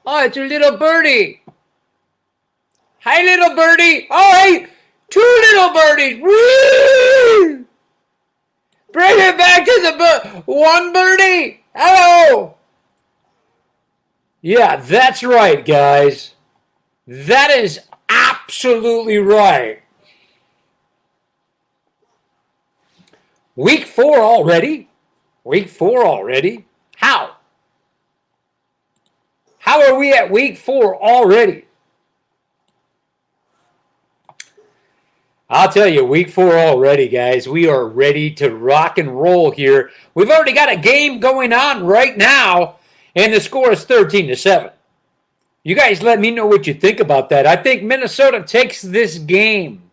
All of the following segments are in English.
Oh, it's a little birdie. Hi, little birdie. Oh, hey, two little birdies. Woo! Bring it back to the one birdie. Hello. Yeah, that's right, guys. That is absolutely right. Week 4 already? Week 4 already? How? How are we at week 4 already? I'll tell you, week 4 already, guys. We are ready to rock and roll here. We've already got a game going on right now, and the score is 13-7. You guys let me know what you think about that. I think Minnesota takes this game.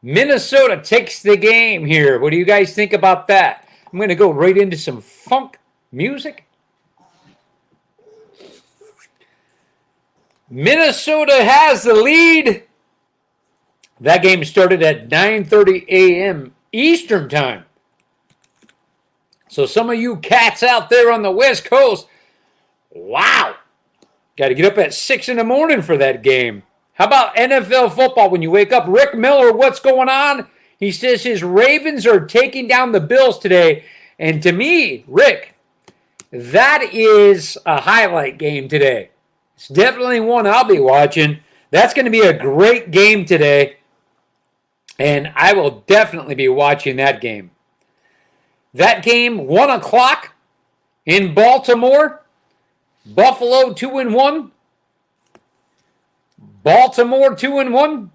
Minnesota takes the game here. What do you guys think about that? I'm going to go right into some funk music. Minnesota has the lead. That game started at 9:30 a.m. Eastern time. So some of you cats out there on the West Coast, wow, got to get up at 6 in the morning for that game. How about NFL football when you wake up? Rick Miller, what's going on? He says his Ravens are taking down the Bills today. And to me, Rick, that is a highlight game today. It's definitely one I'll be watching. That's going to be a great game today. And I will definitely be watching that game. That game, 1 o'clock in Baltimore. Buffalo 2-1. Baltimore 2-1.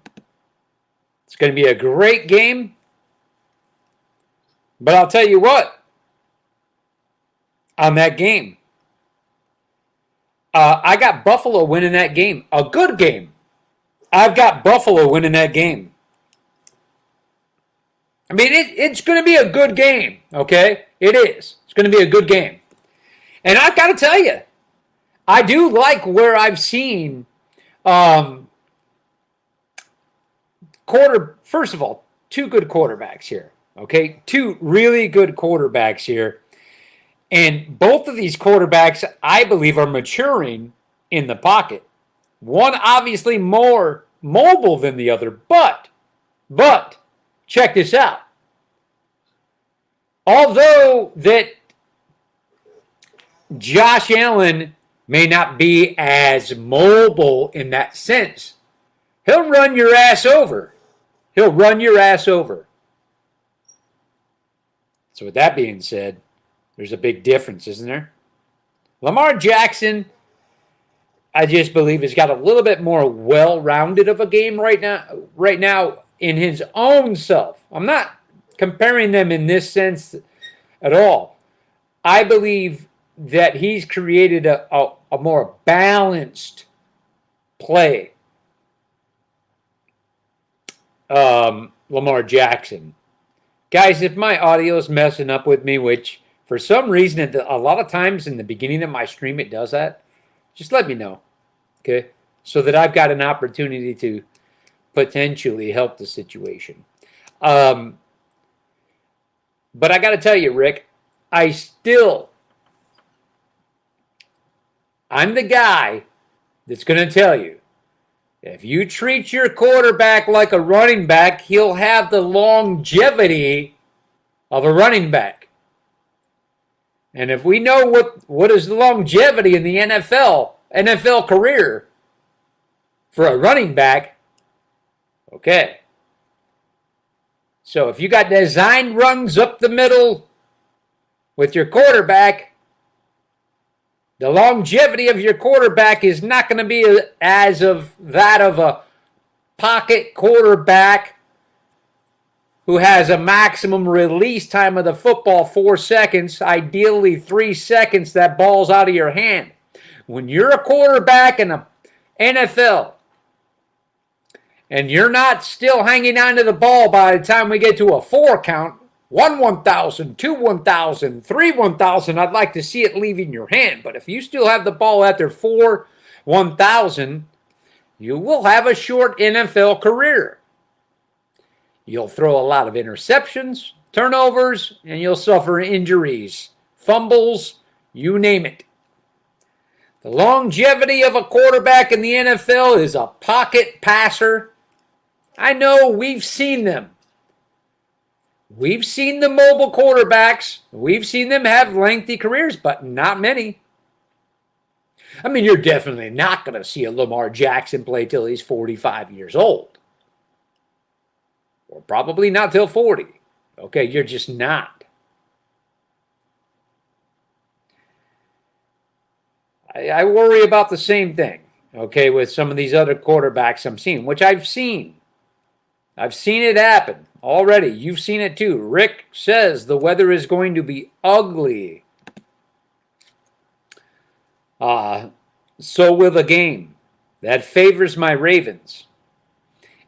It's going to be a great game. But I'll tell you what. On that game, I got Buffalo winning that game. A good game. I've got Buffalo winning that game. I mean, it's going to be a good game, okay? It is. It's going to be a good game. And I've got to tell you, I do like where I've seen first of all, 2 good quarterbacks here, okay? 2 really good quarterbacks here. And both of these quarterbacks, I believe, are maturing in the pocket. One obviously more mobile than the other, but check this out. Although that Josh Allen may not be as mobile in that sense, he'll run your ass over. He'll run your ass over. So with that being said, there's a big difference, isn't there? Lamar Jackson, I just believe, has got a little bit more well-rounded of a game right now in his own self. I'm not comparing them in this sense at all. I believe that he's created a more balanced play. Lamar Jackson. Guys, if my audio is messing up with me, which for some reason a lot of times in the beginning of my stream it does that, just let me know, okay? So that I've got an opportunity to potentially help the situation. But I got to tell you, Rick, I'm the guy that's going to tell you, if you treat your quarterback like a running back, he'll have the longevity of a running back. And if we know what is the longevity in the NFL career for a running back, okay. So if you got design runs up the middle with your quarterback, the longevity of your quarterback is not going to be as of that of a pocket quarterback who has a maximum release time of the football 4 seconds, ideally 3 seconds, that ball's out of your hand. When you're a quarterback in the NFL and you're not still hanging on to the ball by the time we get to a 4 count, 1,000, 2 1,000, 3 1,000, I'd like to see it leaving your hand. But if you still have the ball after 4 1,000, you will have a short NFL career. You'll throw a lot of interceptions, turnovers, and you'll suffer injuries, fumbles, you name it. The longevity of a quarterback in the NFL is a pocket passer. I know we've seen them. We've seen the mobile quarterbacks. We've seen them have lengthy careers, but not many. I mean, you're definitely not going to see a Lamar Jackson play till he's 45 years old. Or probably not till 40. Okay, you're just not. I worry about the same thing, okay, with some of these other quarterbacks I'm seeing, which I've seen. I've seen it happen already. You've seen it too. Rick says the weather is going to be ugly. So will the game. That favors my Ravens.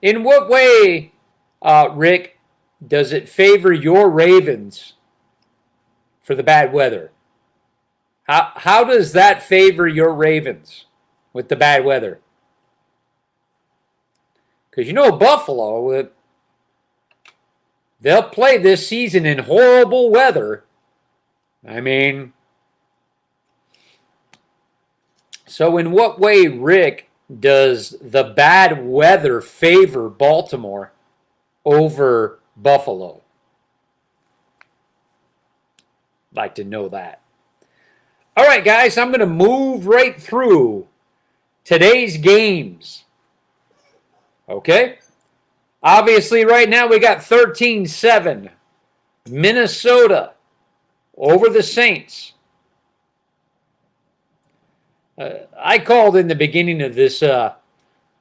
In what way, Rick, does it favor your Ravens for the bad weather? How does that favor your Ravens with the bad weather? Because you know Buffalo, they'll play this season in horrible weather. I mean, so in what way, Rick, does the bad weather favor Baltimore over Buffalo? I'd like to know that. All right, guys, I'm going to move right through today's games. Okay? Obviously, right now we got 13-7. Minnesota over the Saints. I called in the beginning of this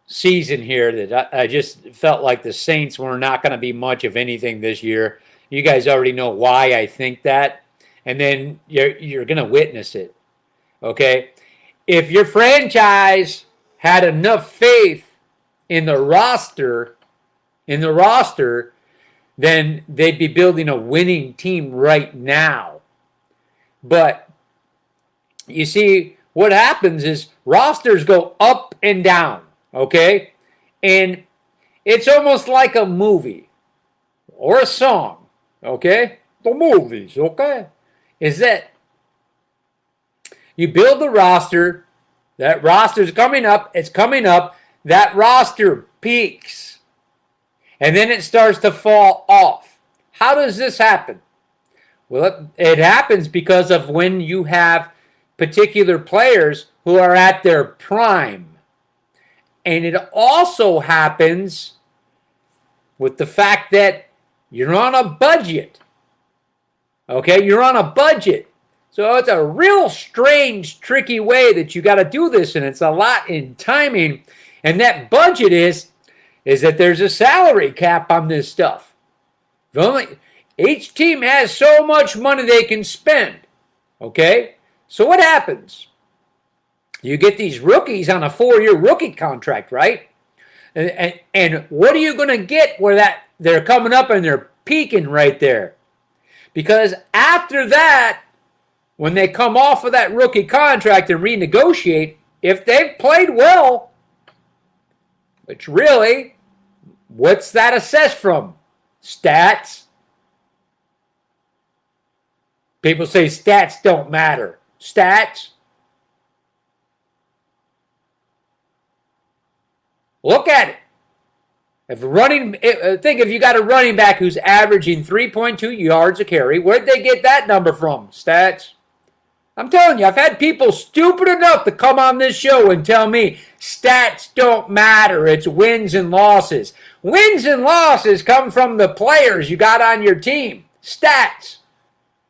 season here that I just felt like the Saints were not going to be much of anything this year. You guys already know why I think that. And then you're going to witness it, okay? If your franchise had enough faith in the roster, then they'd be building a winning team right now. But you see, what happens is rosters go up and down, okay? And it's almost like a movie or a song, okay? The movies, okay? Is that you build the roster, that roster's coming up, it's coming up, that roster peaks, and then it starts to fall off. How does this happen? Well, it happens because of when you have particular players who are at their prime. And it also happens with the fact that you're on a budget. Okay, you're on a budget. So it's a real strange, tricky way that you got to do this, and it's a lot in timing. And that budget is that there's a salary cap on this stuff. Each team has so much money they can spend. Okay, so what happens? You get these rookies on a 4-year rookie contract, right? And what are you going to get where that they're coming up and they're peaking right there? Because after that, when they come off of that rookie contract and renegotiate, if they've played well, which really, what's that assessed from? Stats. People say stats don't matter. Stats. Look at it. Think if you got a running back who's averaging 3.2 yards a carry, where'd they get that number from? Stats. I'm telling you, I've had people stupid enough to come on this show and tell me stats don't matter. It's wins and losses. Wins and losses come from the players you got on your team. Stats.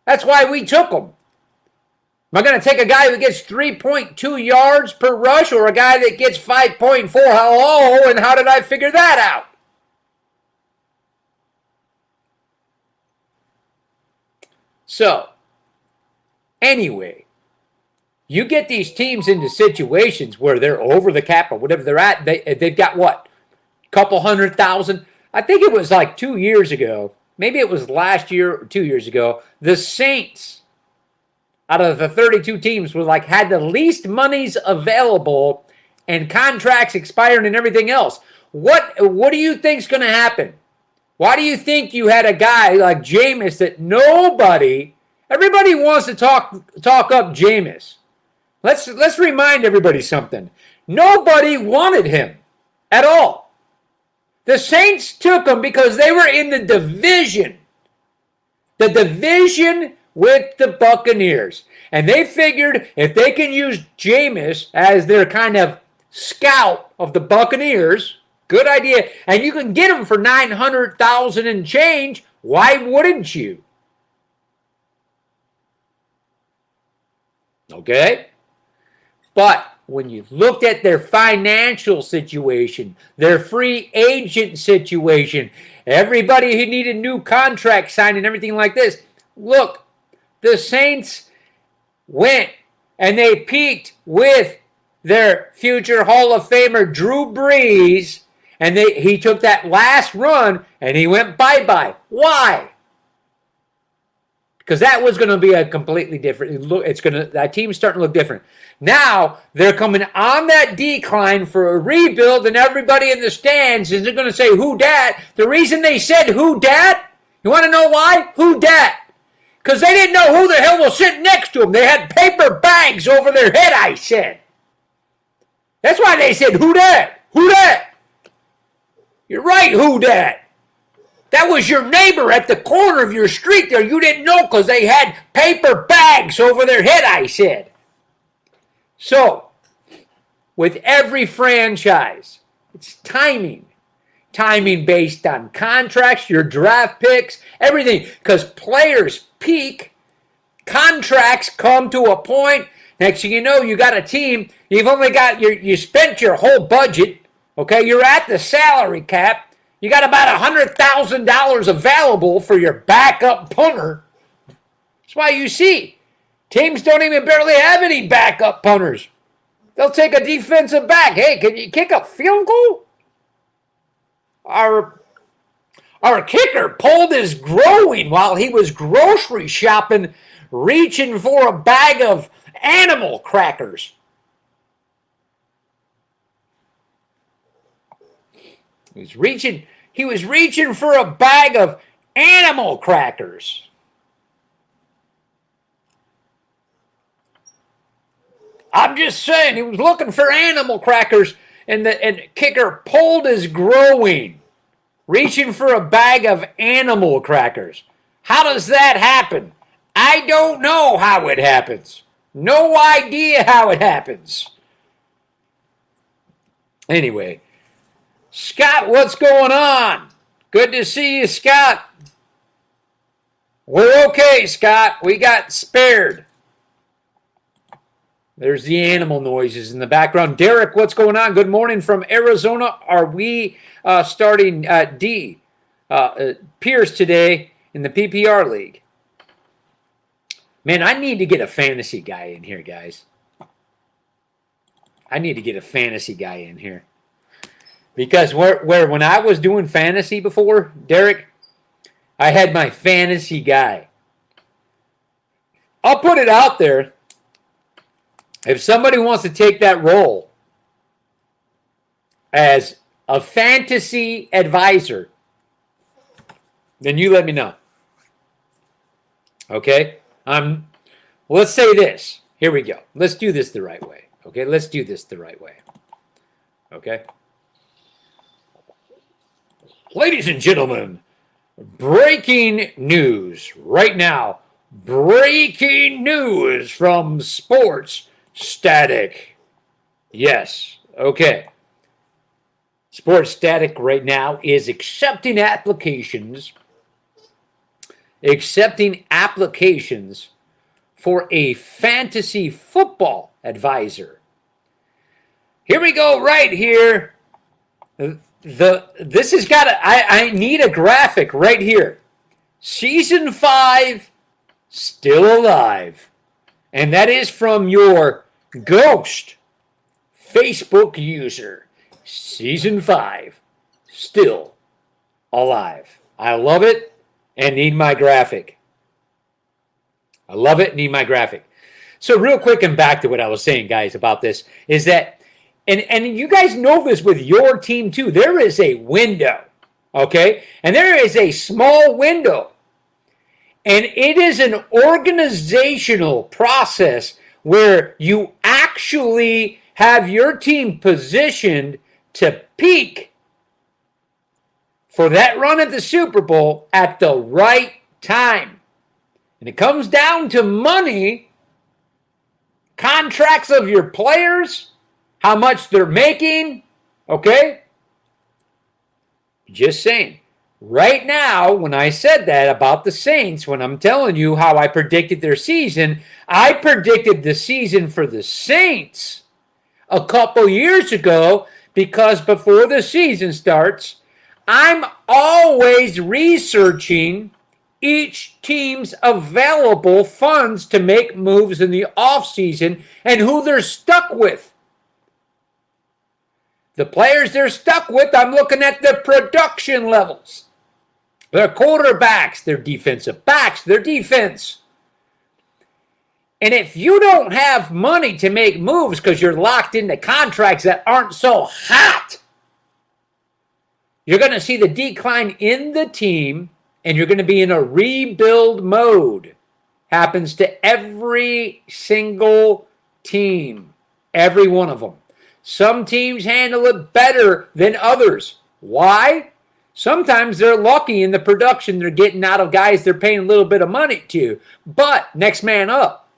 That's why we took them. Am I going to take a guy who gets 3.2 yards per rush or a guy that gets 5.4? Hello, and how did I figure that out? So, anyway, you get these teams into situations where they're over the cap or whatever they're at. They've got what? Couple 100,000? I think it was like 2 years ago. Maybe it was last year or 2 years ago. The Saints, out of the 32 teams, had the least monies available and contracts expiring and everything else. What do you think's going to happen? Why do you think you had a guy like Jameis that everybody wants to talk up Jameis? Let's remind everybody something. Nobody wanted him at all. The Saints took him because they were in the division. The division with the Buccaneers. And they figured if they can use Jameis as their kind of scout of the Buccaneers, good idea, and you can get him for $900,000 and change, why wouldn't you? Okay? But when you looked at their financial situation, their free agent situation, everybody who needed new contract signed and everything like this, look, the Saints went and they peaked with their future Hall of Famer Drew Brees, and he took that last run and he went bye-bye. Why? Because that was going to be a completely different look. That team's starting to look different. Now they're coming on that decline for a rebuild, and everybody in the stands is going to say, "Who dat?" The reason they said "Who dat," you want to know why? Who dat? Because they didn't know who the hell was sitting next to them. They had paper bags over their head, I said. That's why they said, "Who dat? Who dat?" You're right, who dat? That was your neighbor at the corner of your street there. You didn't know because they had paper bags over their head, I said. So, with every franchise, it's timing. Timing based on contracts, your draft picks, everything. Because players peak, contracts come to a point. Next thing you know, you got a team. You've only got, you spent your whole budget. Okay, you're at the salary cap. You got about $100,000 available for your backup punter. That's why you see teams don't even barely have any backup punters. They'll take a defensive back. Hey, can you kick a field goal? Our kicker pulled his groin while he was grocery shopping, reaching for a bag of animal crackers. He was reaching for a bag of animal crackers. I'm just saying, he was looking for animal crackers, and the kicker pulled his groin, reaching for a bag of animal crackers. How does that happen? I don't know how it happens. No idea how it happens. Anyway, Scott, what's going on? Good to see you, Scott. We're okay, Scott. We got spared. There's the animal noises in the background. Derek, what's going on? Good morning from Arizona. Are we starting Pierce today in the PPR league? Man, I need to get a fantasy guy in here, guys. I need to get a fantasy guy in here. Because when I was doing fantasy before, Derek, I had my fantasy guy. I'll put it out there. If somebody wants to take that role as a fantasy advisor, then you let me know. Okay? Let's say this. Here we go. Let's do this the right way. Okay? Let's do this the right way. Okay? Ladies and gentlemen, breaking news right now. Breaking news from Sports Static. Yes, okay. Sports Static right now is accepting applications for a fantasy football advisor. Here we go right here. This has got I need a graphic right here. Season 5 still alive. And that is from your Ghost Facebook user. Season 5 still alive. I love it and need my graphic. I love it and need my graphic. So real quick and back to what I was saying, guys, about this is that, and you guys know this with your team too, there is a window, okay? And there is a small window. And it is an organizational process where you actually have your team positioned to peak for that run at the Super Bowl at the right time. And it comes down to money, contracts of your players, how much they're making, okay? Just saying. Right now, when I said that about the Saints, when I'm telling you how I predicted their season, I predicted the season for the Saints a couple years ago because before the season starts, I'm always researching each team's available funds to make moves in the offseason and who they're stuck with. The players they're stuck with, I'm looking at the production levels. Their quarterbacks, their defensive backs, their defense. And if you don't have money to make moves because you're locked into contracts that aren't so hot, you're going to see the decline in the team, and you're going to be in a rebuild mode. Happens to every single team, every one of them. Some teams handle it better than others. Why? Sometimes they're lucky in the production they're getting out of guys they're paying a little bit of money to. But next man up.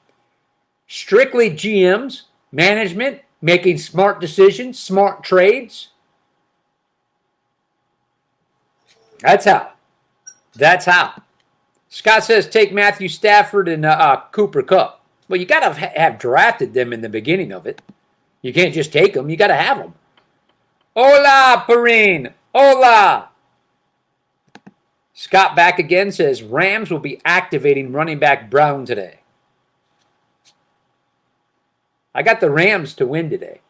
Strictly GMs, management, making smart decisions, smart trades. That's how. Scott says take Matthew Stafford and Cooper Kupp. Well, you got to have drafted them in the beginning of it. You can't just take them. You got to have them. Hola, Perrine. Hola. Scott back again says Rams will be activating running back Brown today. I got the Rams to win today.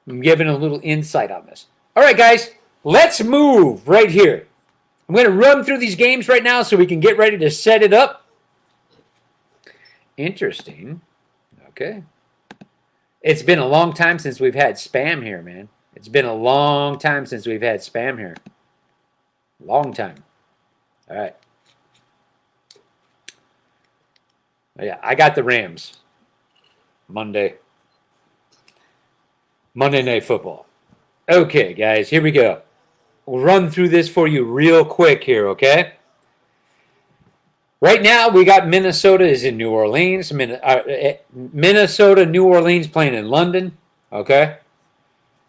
I'm giving a little insight on this. All right, guys. Let's move right here. I'm going to run through these games right now so we can get ready to set it up. Interesting. Okay. It's been a long time since we've had spam here, man. It's been a long time since we've had spam here. Long time. All right. Yeah, I got the Rams. Monday Night Football. Okay, guys, here we go. We'll run through this for you real quick here, okay? Right now, we got Minnesota is in New Orleans. Minnesota, New Orleans playing in London, okay?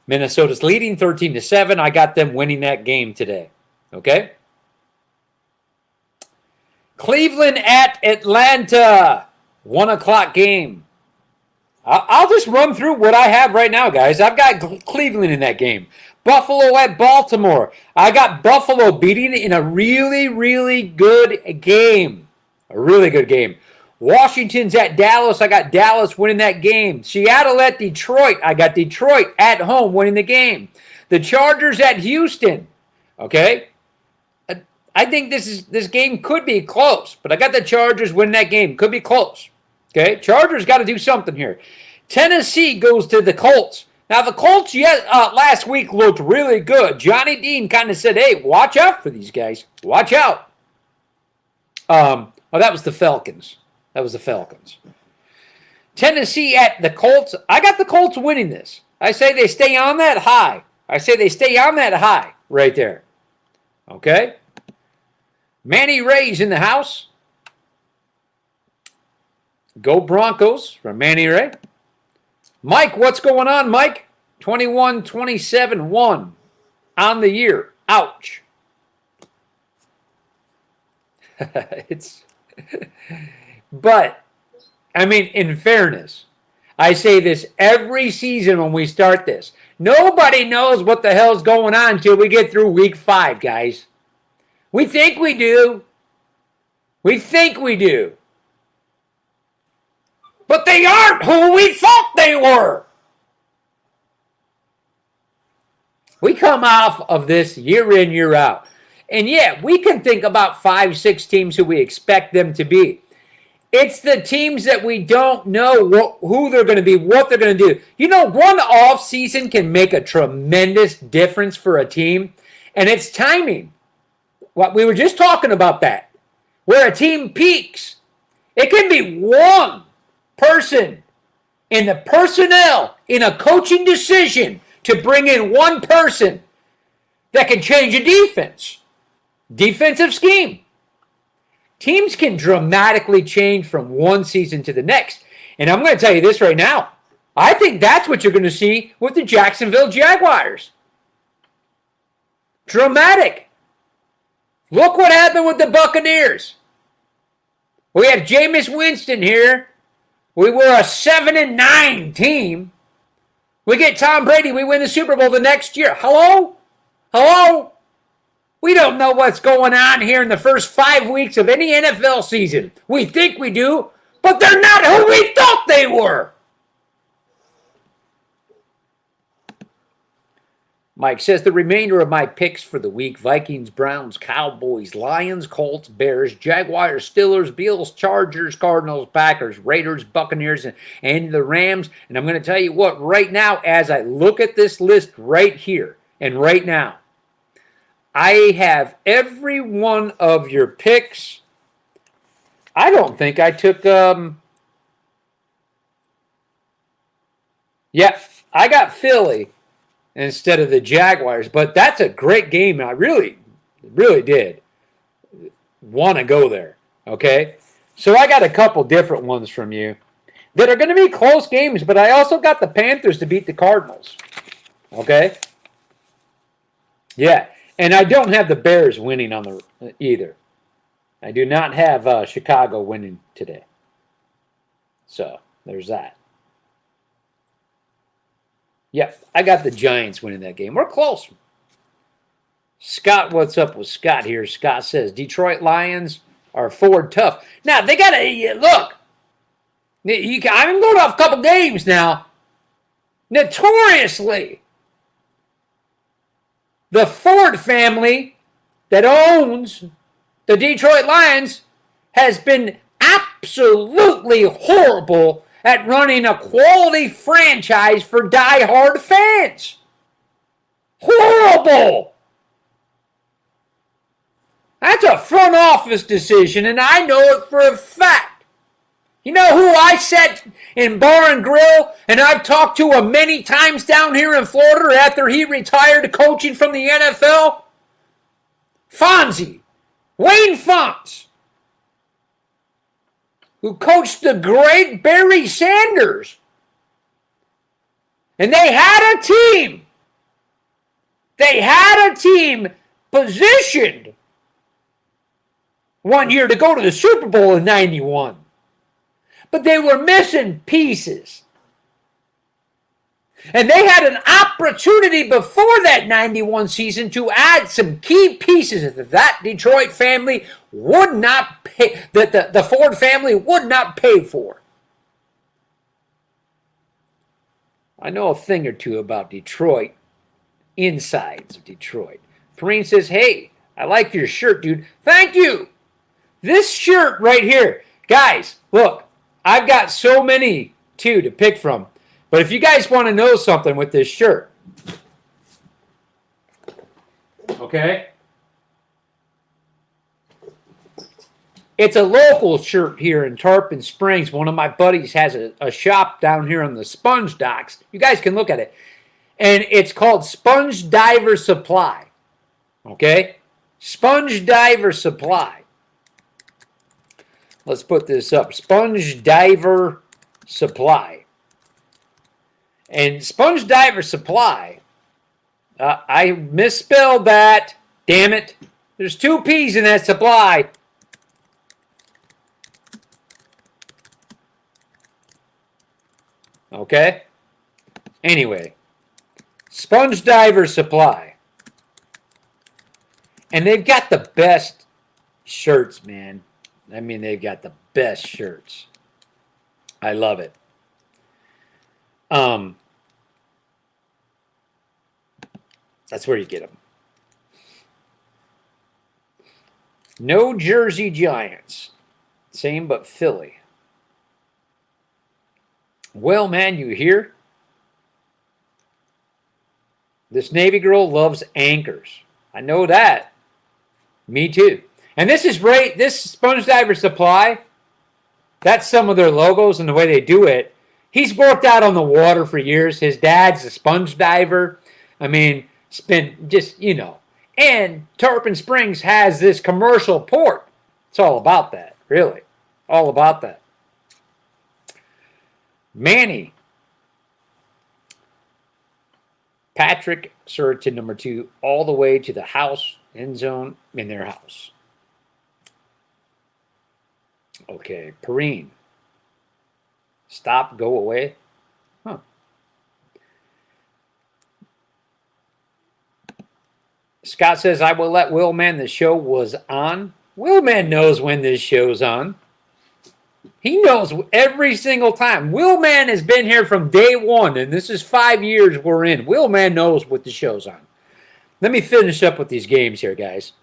Minnesota's leading 13-7. I got them winning that game today, okay? Cleveland at Atlanta, 1 o'clock game. I'll just run through what I have right now, guys. I've got Cleveland in that game. Buffalo at Baltimore. I got Buffalo beating in a really, really good game. A really good game. Washington's at Dallas. I got Dallas winning that game. Seattle at Detroit. I got Detroit at home winning the game. The Chargers at Houston. Okay? I think this game could be close, but I got the Chargers winning that game. Could be close. Okay? Chargers got to do something here. Tennessee goes to the Colts. Now, the Colts last week looked really good. Johnny Dean kind of said, hey, watch out for these guys. Watch out. Oh, that was the Falcons. Tennessee at the Colts. I got the Colts winning this. I say they stay on that high. Right there. Okay? Manny Ray's in the house. Go Broncos from Manny Ray. Mike, what's going on, Mike? 21-27-1 on the year. Ouch. But, I mean, in fairness, I say this every season when we start this. Nobody knows what the hell's going on until we get through week 5, guys. We think we do. But they aren't who we thought they were. We come off of this year in, year out. And yeah, we can think about 5, 6 teams who we expect them to be. It's the teams that we don't know who they're going to be, what they're going to do. You know, one off season can make a tremendous difference for a team, and it's timing. What we were just talking about that. Where a team peaks, it can be 1 person in the personnel in a coaching decision to bring in one person that can change a defense. Defensive scheme. Teams can dramatically change from one season to the next. And I'm going to tell you this right now. I think that's what you're going to see with the Jacksonville Jaguars. Dramatic. Look what happened with the Buccaneers. We had Jameis Winston here. We were a 7-9 team. We get Tom Brady. We win the Super Bowl the next year. Hello? Hello? We don't know what's going on here in the first 5 weeks of any NFL season. We think we do, but they're not who we thought they were. Mike says the remainder of my picks for the week: Vikings, Browns, Cowboys, Lions, Colts, Bears, Jaguars, Steelers, Bills, Chargers, Cardinals, Packers, Raiders, Buccaneers, and the Rams. And I'm going to tell you what, right now, as I look at this list right here and right now, I have every one of your picks. I don't think I took, yeah, I got Philly instead of the Jaguars, but that's a great game. I really did want to go there, okay? So I got a couple different ones from you that are going to be close games, but I also got the Panthers to beat the Cardinals, okay? Yeah, and I don't have the Bears winning on the either. I do not have Chicago winning today. So there's that. Yep, I got the Giants winning that game. We're close. Scott, what's up with Scott here? Scott says Detroit Lions are forward tough. Now, they got to, look, I'm going off a couple games now. Notoriously, the Ford family that owns the Detroit Lions has been absolutely horrible at running a quality franchise for die-hard fans. Horrible. That's a front office decision, and I know it for a fact. You know who I sat in bar and grill, and I've talked to him many times down here in Florida after he retired coaching from the NFL? Fonzie. Wayne Fonz, who coached the great Barry Sanders. And they had a team. They had a team positioned one year to go to the Super Bowl in 91. But they were missing pieces. And they had an opportunity before that 91 season to add some key pieces that Detroit family would not pay, that the Ford family would not pay for. I know a thing or two about Detroit, insides of Detroit. Perrine says, hey, I like your shirt, dude. Thank you. This shirt right here. Guys, look, I've got so many, too, to pick from. But if you guys want to know something with this shirt, okay? It's a local shirt here in Tarpon Springs. One of my buddies has a shop down here on the Sponge Docks. You guys can look at it. And it's called Sponge Diver Supply. Okay? Sponge Diver Supply. Let's put this up. Sponge Diver Supply. And Sponge Diver Supply, I misspelled that. Damn it. There's 2 P's in that supply. Okay? Anyway, Sponge Diver Supply. And they've got the best shirts, man. I mean, they've got the best shirts. I love it. That's where you get them. No Jersey Giants. Same but Philly. Well, man, you hear? This Navy girl loves anchors. I know that. Me too. And this is right, this Sponge Diver Supply That's some of their logos and the way they do it. He's worked out on the water for years. His dad's a sponge diver. I mean, it's been just, you know. And Tarpon Springs has this commercial port. It's all about that, really. All about that. Manny. Patrick Surtain, number 2, all the way to the house, end zone, in their house. Okay, Perrine. Stop, go away. Huh. Scott says, I will let Willman, the show was on. Willman knows when this show's on. He knows every single time. Willman has been here from day one, and this is 5 years we're in. Willman knows what the show's on. Let me finish up with these games here, guys.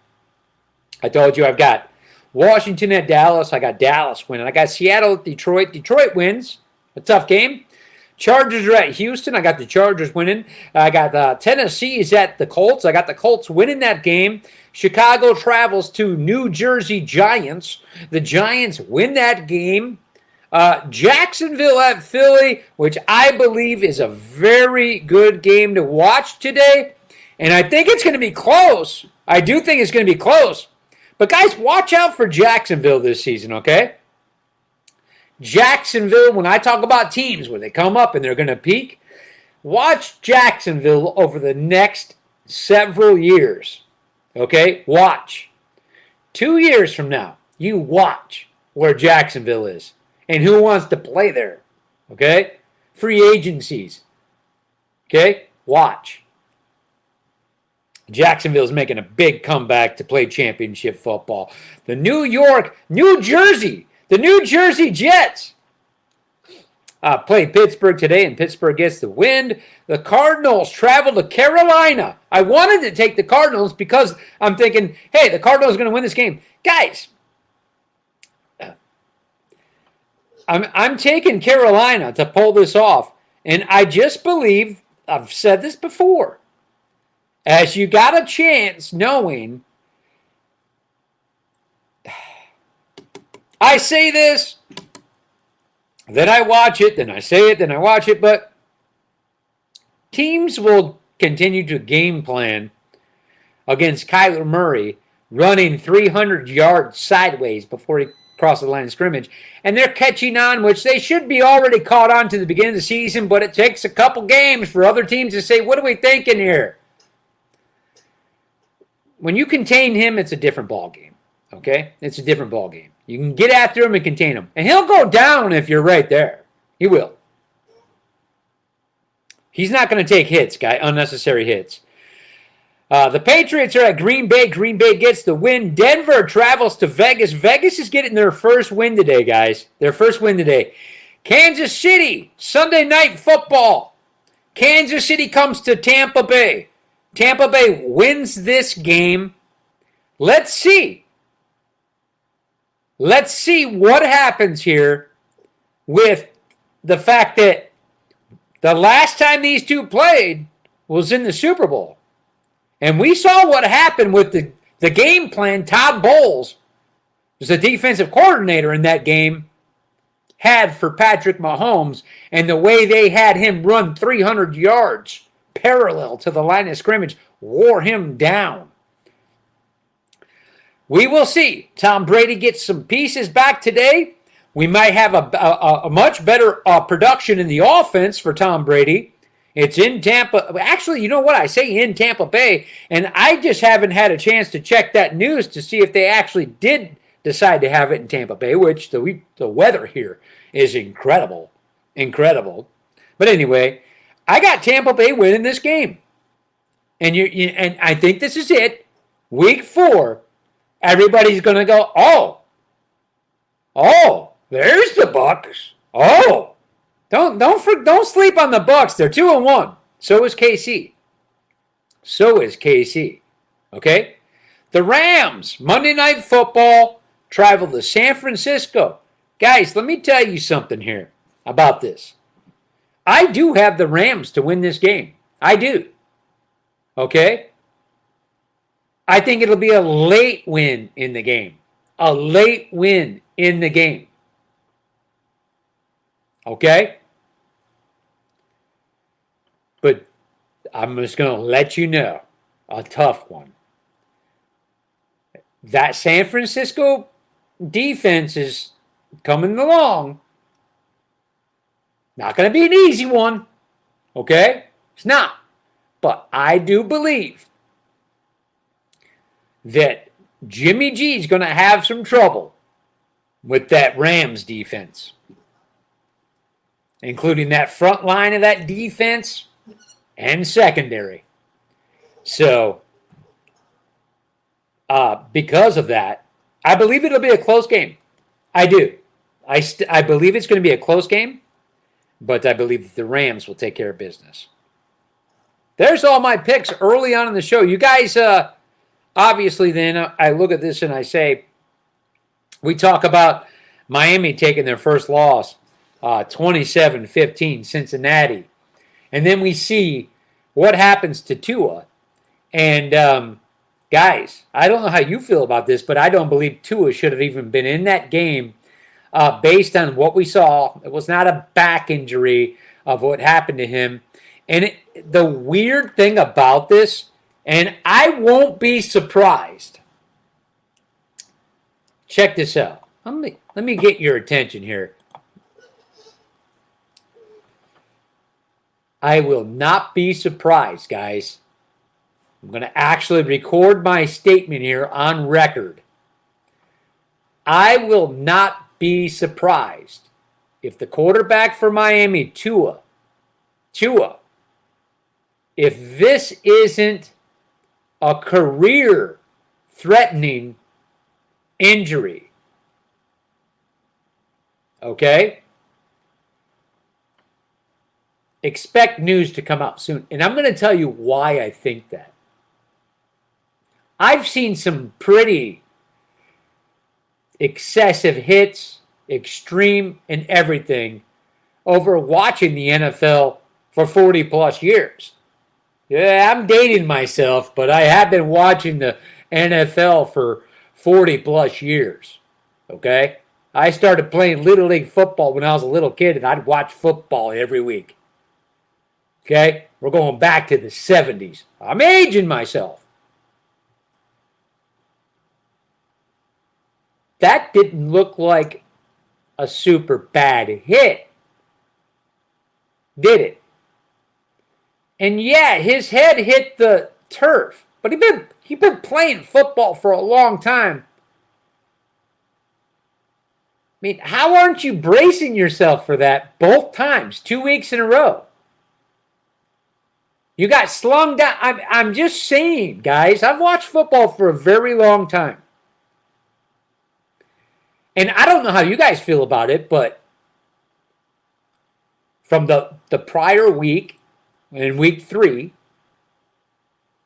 I told you I've got Washington at Dallas. I got Dallas winning. I got Seattle at Detroit. Detroit wins. A tough game. Chargers are at Houston. I got the Chargers winning. I got Tennessee is at the Colts. I got the Colts winning that game. Chicago travels to New Jersey Giants. The Giants win that game. Jacksonville at Philly, which I believe is a very good game to watch today. And I think it's going to be close. I do think it's going to be close. But guys, watch out for Jacksonville this season, okay? Jacksonville, when I talk about teams where they come up and they're going to peak, watch Jacksonville over the next several years. Okay? Watch. 2 years from now, you watch where Jacksonville is and who wants to play there. Okay? Free agencies. Okay? Watch. Jacksonville's making a big comeback to play championship football. The New Jersey Jets play Pittsburgh today, and Pittsburgh gets the win. The Cardinals travel to Carolina. I wanted to take the Cardinals because I'm thinking, hey, the Cardinals are going to win this game. Guys, I'm taking Carolina to pull this off, and I just believe, I've said this before, as you got a chance knowing, I say this, then I watch it, then I say it, then I watch it, but teams will continue to game plan against Kyler Murray running 300 yards sideways before he crosses the line of scrimmage, and they're catching on, which they should be already caught on to the beginning of the season, but it takes a couple games for other teams to say, what are we thinking here? When you contain him, it's a different ball game. Okay? It's a different ball game. You can get after him and contain him. And he'll go down if you're right there. He will. He's not going to take hits, guy. Unnecessary hits. The Patriots are at Green Bay. Green Bay gets the win. Denver travels to Vegas. Vegas is getting their first win today, guys. Their first win today. Kansas City, Sunday Night Football. Kansas City comes to Tampa Bay. Tampa Bay wins this game. Let's see. Let's see what happens here with the fact that the last time these two played was in the Super Bowl. And we saw what happened with the game plan Todd Bowles, was the defensive coordinator in that game, had for Patrick Mahomes, and the way they had him run 300 yards parallel to the line of scrimmage wore him down. We will see. Tom Brady gets some pieces back today. We might have a much better production in the offense for Tom Brady. It's in Tampa. Actually, you know what? I say in Tampa Bay, and I just haven't had a chance to check that news to see if they actually did decide to have it in Tampa Bay, which the weather here is incredible. Incredible. But anyway, I got Tampa Bay winning this game. And and I think this is it. Week 4, everybody's going to go, oh, there's the Bucks. Oh, don't sleep on the Bucks. They're 2-1. So is KC. Okay? The Rams, Monday Night Football, travel to San Francisco. Guys, let me tell you something here about this. I do have the Rams to win this game. I do. Okay? I think it'll be a late win in the game. A late win in the game. Okay? But I'm just going to let you know, a tough one. That San Francisco defense is coming along. Not going to be an easy one. Okay? It's not. But I do believe that Jimmy G is going to have some trouble with that Rams defense, including that front line of that defense and secondary. So, because of that, I believe it'll be a close game. I do. I believe it's going to be a close game, but I believe the Rams will take care of business. There's all my picks early on in the show. You guys, obviously, then I look at this and I say, we talk about Miami taking their first loss, 27-15, Cincinnati. And then we see what happens to Tua. And, guys, I don't know how you feel about this, but I don't believe Tua should have even been in that game based on what we saw. It was not a back injury of what happened to him. And the weird thing about this, and I won't be surprised. Check this out. Let me get your attention here. I will not be surprised, guys. I'm going to actually record my statement here on record. I will not be surprised if the quarterback for Miami, Tua, if this isn't a career-threatening injury. Okay? Expect news to come out soon. And I'm going to tell you why I think that. I've seen some pretty excessive hits, extreme, and everything over watching the NFL for 40 plus years. Yeah, I'm dating myself, but I have been watching the NFL for 40 plus years. Okay? I started playing Little League football when I was a little kid, and I'd watch football every week. Okay? We're going back to the 70s. I'm aging myself. That didn't look like a super bad hit, did it? And yeah, his head hit the turf, but he'd been playing football for a long time. I mean, how aren't you bracing yourself for that both times, 2 weeks in a row? You got slung down. I'm just saying, guys, I've watched football for a very long time. And I don't know how you guys feel about it, but from the prior week, in week 3,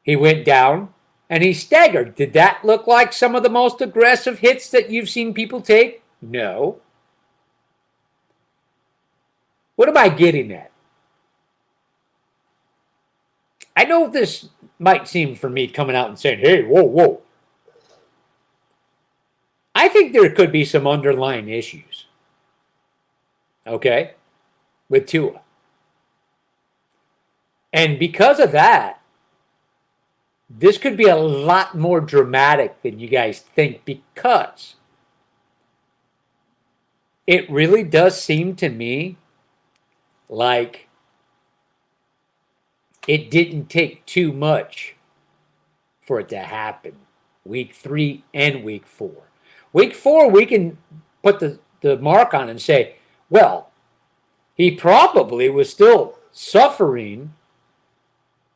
he went down and he staggered. Did that look like some of the most aggressive hits that you've seen people take? No. What am I getting at? I know this might seem for me coming out and saying, hey, whoa. I think there could be some underlying issues. Okay? With Tua. And because of that, this could be a lot more dramatic than you guys think, because it really does seem to me like it didn't take too much for it to happen. Week 3 and week 4. Week 4, we can put the mark on and say, well, he probably was still suffering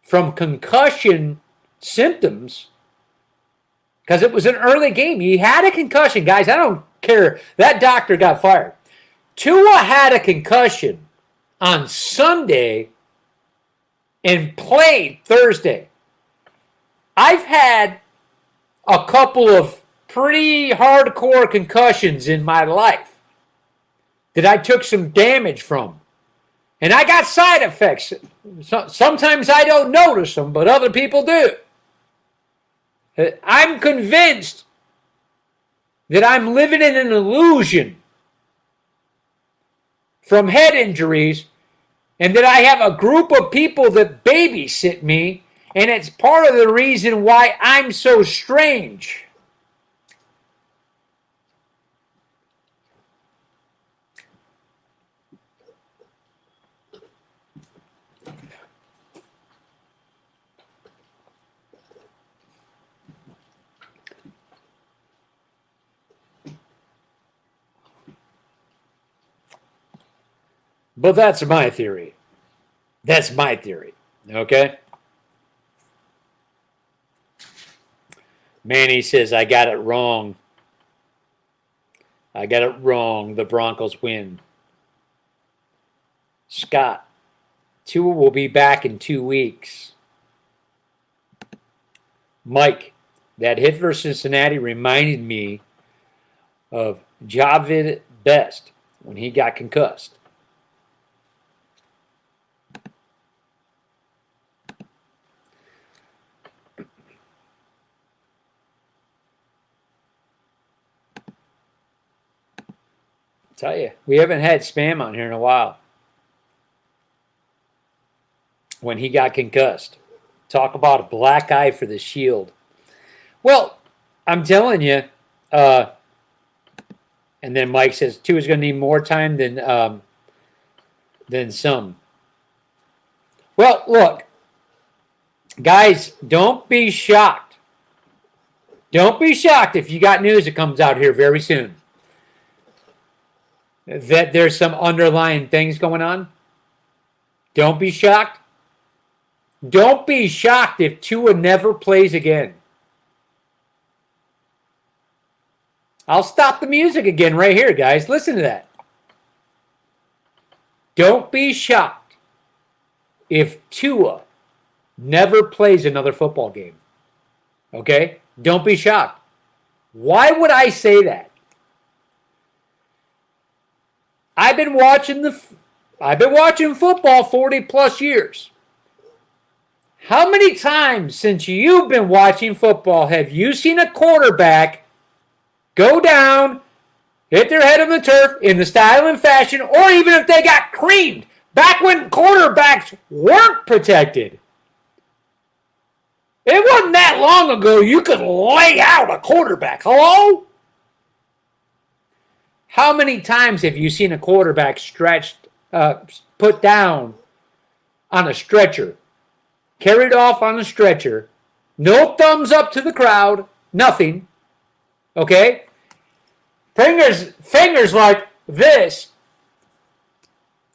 from concussion symptoms because it was an early game. He had a concussion, guys. I don't care. That doctor got fired. Tua had a concussion on Sunday and played Thursday. I've had a couple of pretty hardcore concussions in my life that I took some damage from. And I got side effects. Sometimes I don't notice them, but other people do. I'm convinced that I'm living in an illusion from head injuries, and that I have a group of people that babysit me, and it's part of the reason why I'm so strange. But that's my theory. That's my theory. Okay? Manny says, I got it wrong. I got it wrong. The Broncos win. Scott, Tua will be back in 2 weeks. Mike, that hit for Cincinnati reminded me of Javid Best when he got concussed. Tell you, we haven't had spam on here in a while. When he got concussed. Talk about a black eye for the Shield. Well, I'm telling you, and then Mike says Tua's going to need more time than some. Well, look, guys, don't be shocked. Don't be shocked if you got news that comes out here very soon that there's some underlying things going on. Don't be shocked. Don't be shocked if Tua never plays again. I'll stop the music again right here, guys. Listen to that. Don't be shocked if Tua never plays another football game. Okay? Don't be shocked. Why would I say that? I've been watching football 40 plus years. How many times since you've been watching football have you seen a quarterback go down, hit their head on the turf in the style and fashion, or even if they got creamed back when quarterbacks weren't protected? It wasn't that long ago you could lay out a quarterback. Hello? How many times have you seen a quarterback put down on a stretcher, carried off on a stretcher, no thumbs up to the crowd, nothing, okay? Fingers like this.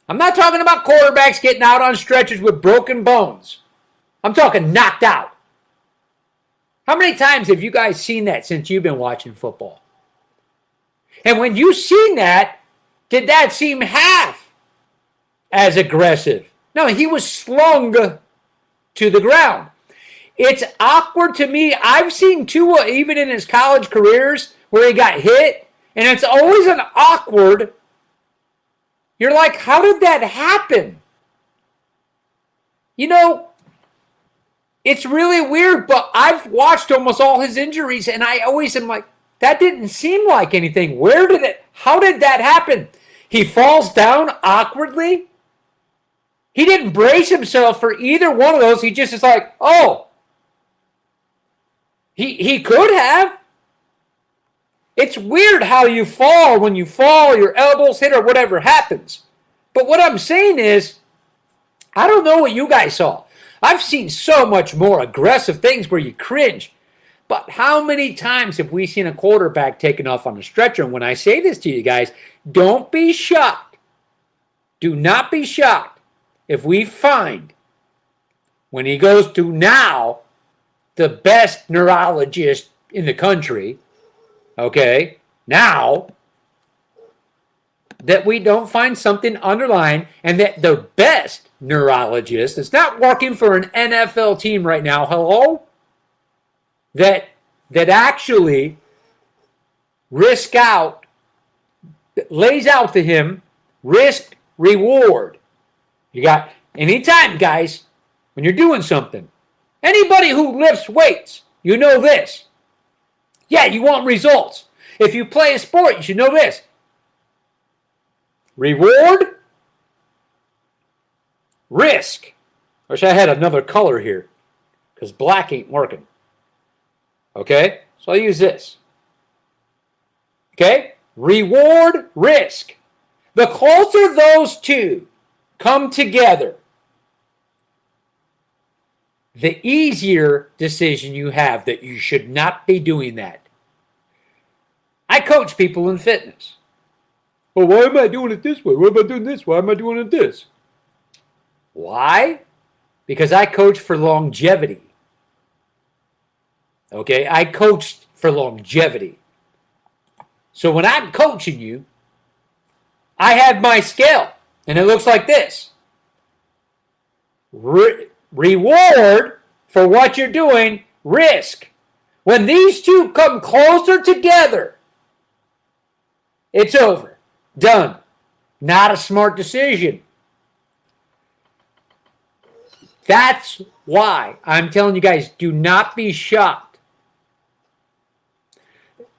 I'm not talking about quarterbacks getting out on stretchers with broken bones. I'm talking knocked out. How many times have you guys seen that since you've been watching football? And when you seen that, did that seem half as aggressive? No, he was slung to the ground. It's awkward to me. I've seen Tua even in his college careers where he got hit, and it's always an awkward. You're like, how did that happen? You know, it's really weird, but I've watched almost all his injuries, and I always am like, that didn't seem like anything. How did that happen? He falls down awkwardly. He didn't brace himself for either one of those. He just is like, oh. He could have. It's weird how you fall. When you fall, your elbows hit or whatever happens. But what I'm saying is, I don't know what you guys saw. I've seen so much more aggressive things where you cringe. But how many times have we seen a quarterback taken off on a stretcher? And when I say this to you guys, don't be shocked. Do not be shocked if we find, when he goes to now the best neurologist in the country, okay, now, that we don't find something underlying and that the best neurologist is not working for an NFL team right now, hello? That actually lays out to him risk reward. You got anytime, guys, when you're doing something, anybody who lifts weights, you know this. Yeah, you want results. If you play a sport, you should know this. Reward Risk. Wish I had another color here because black ain't working. Okay? So I'll use this. Okay? Reward, risk. The closer those two come together, the easier decision you have that you should not be doing that. I coach people in fitness. Well, why am I doing it this way? Why am I doing this? Why am I doing it this? Why? Because I coach for longevity. Okay? I coached for longevity. So when I'm coaching you, I have my scale, and it looks like this. Reward for what you're doing, risk. When these two come closer together, it's over. Done. Not a smart decision. That's why I'm telling you guys, do not be shocked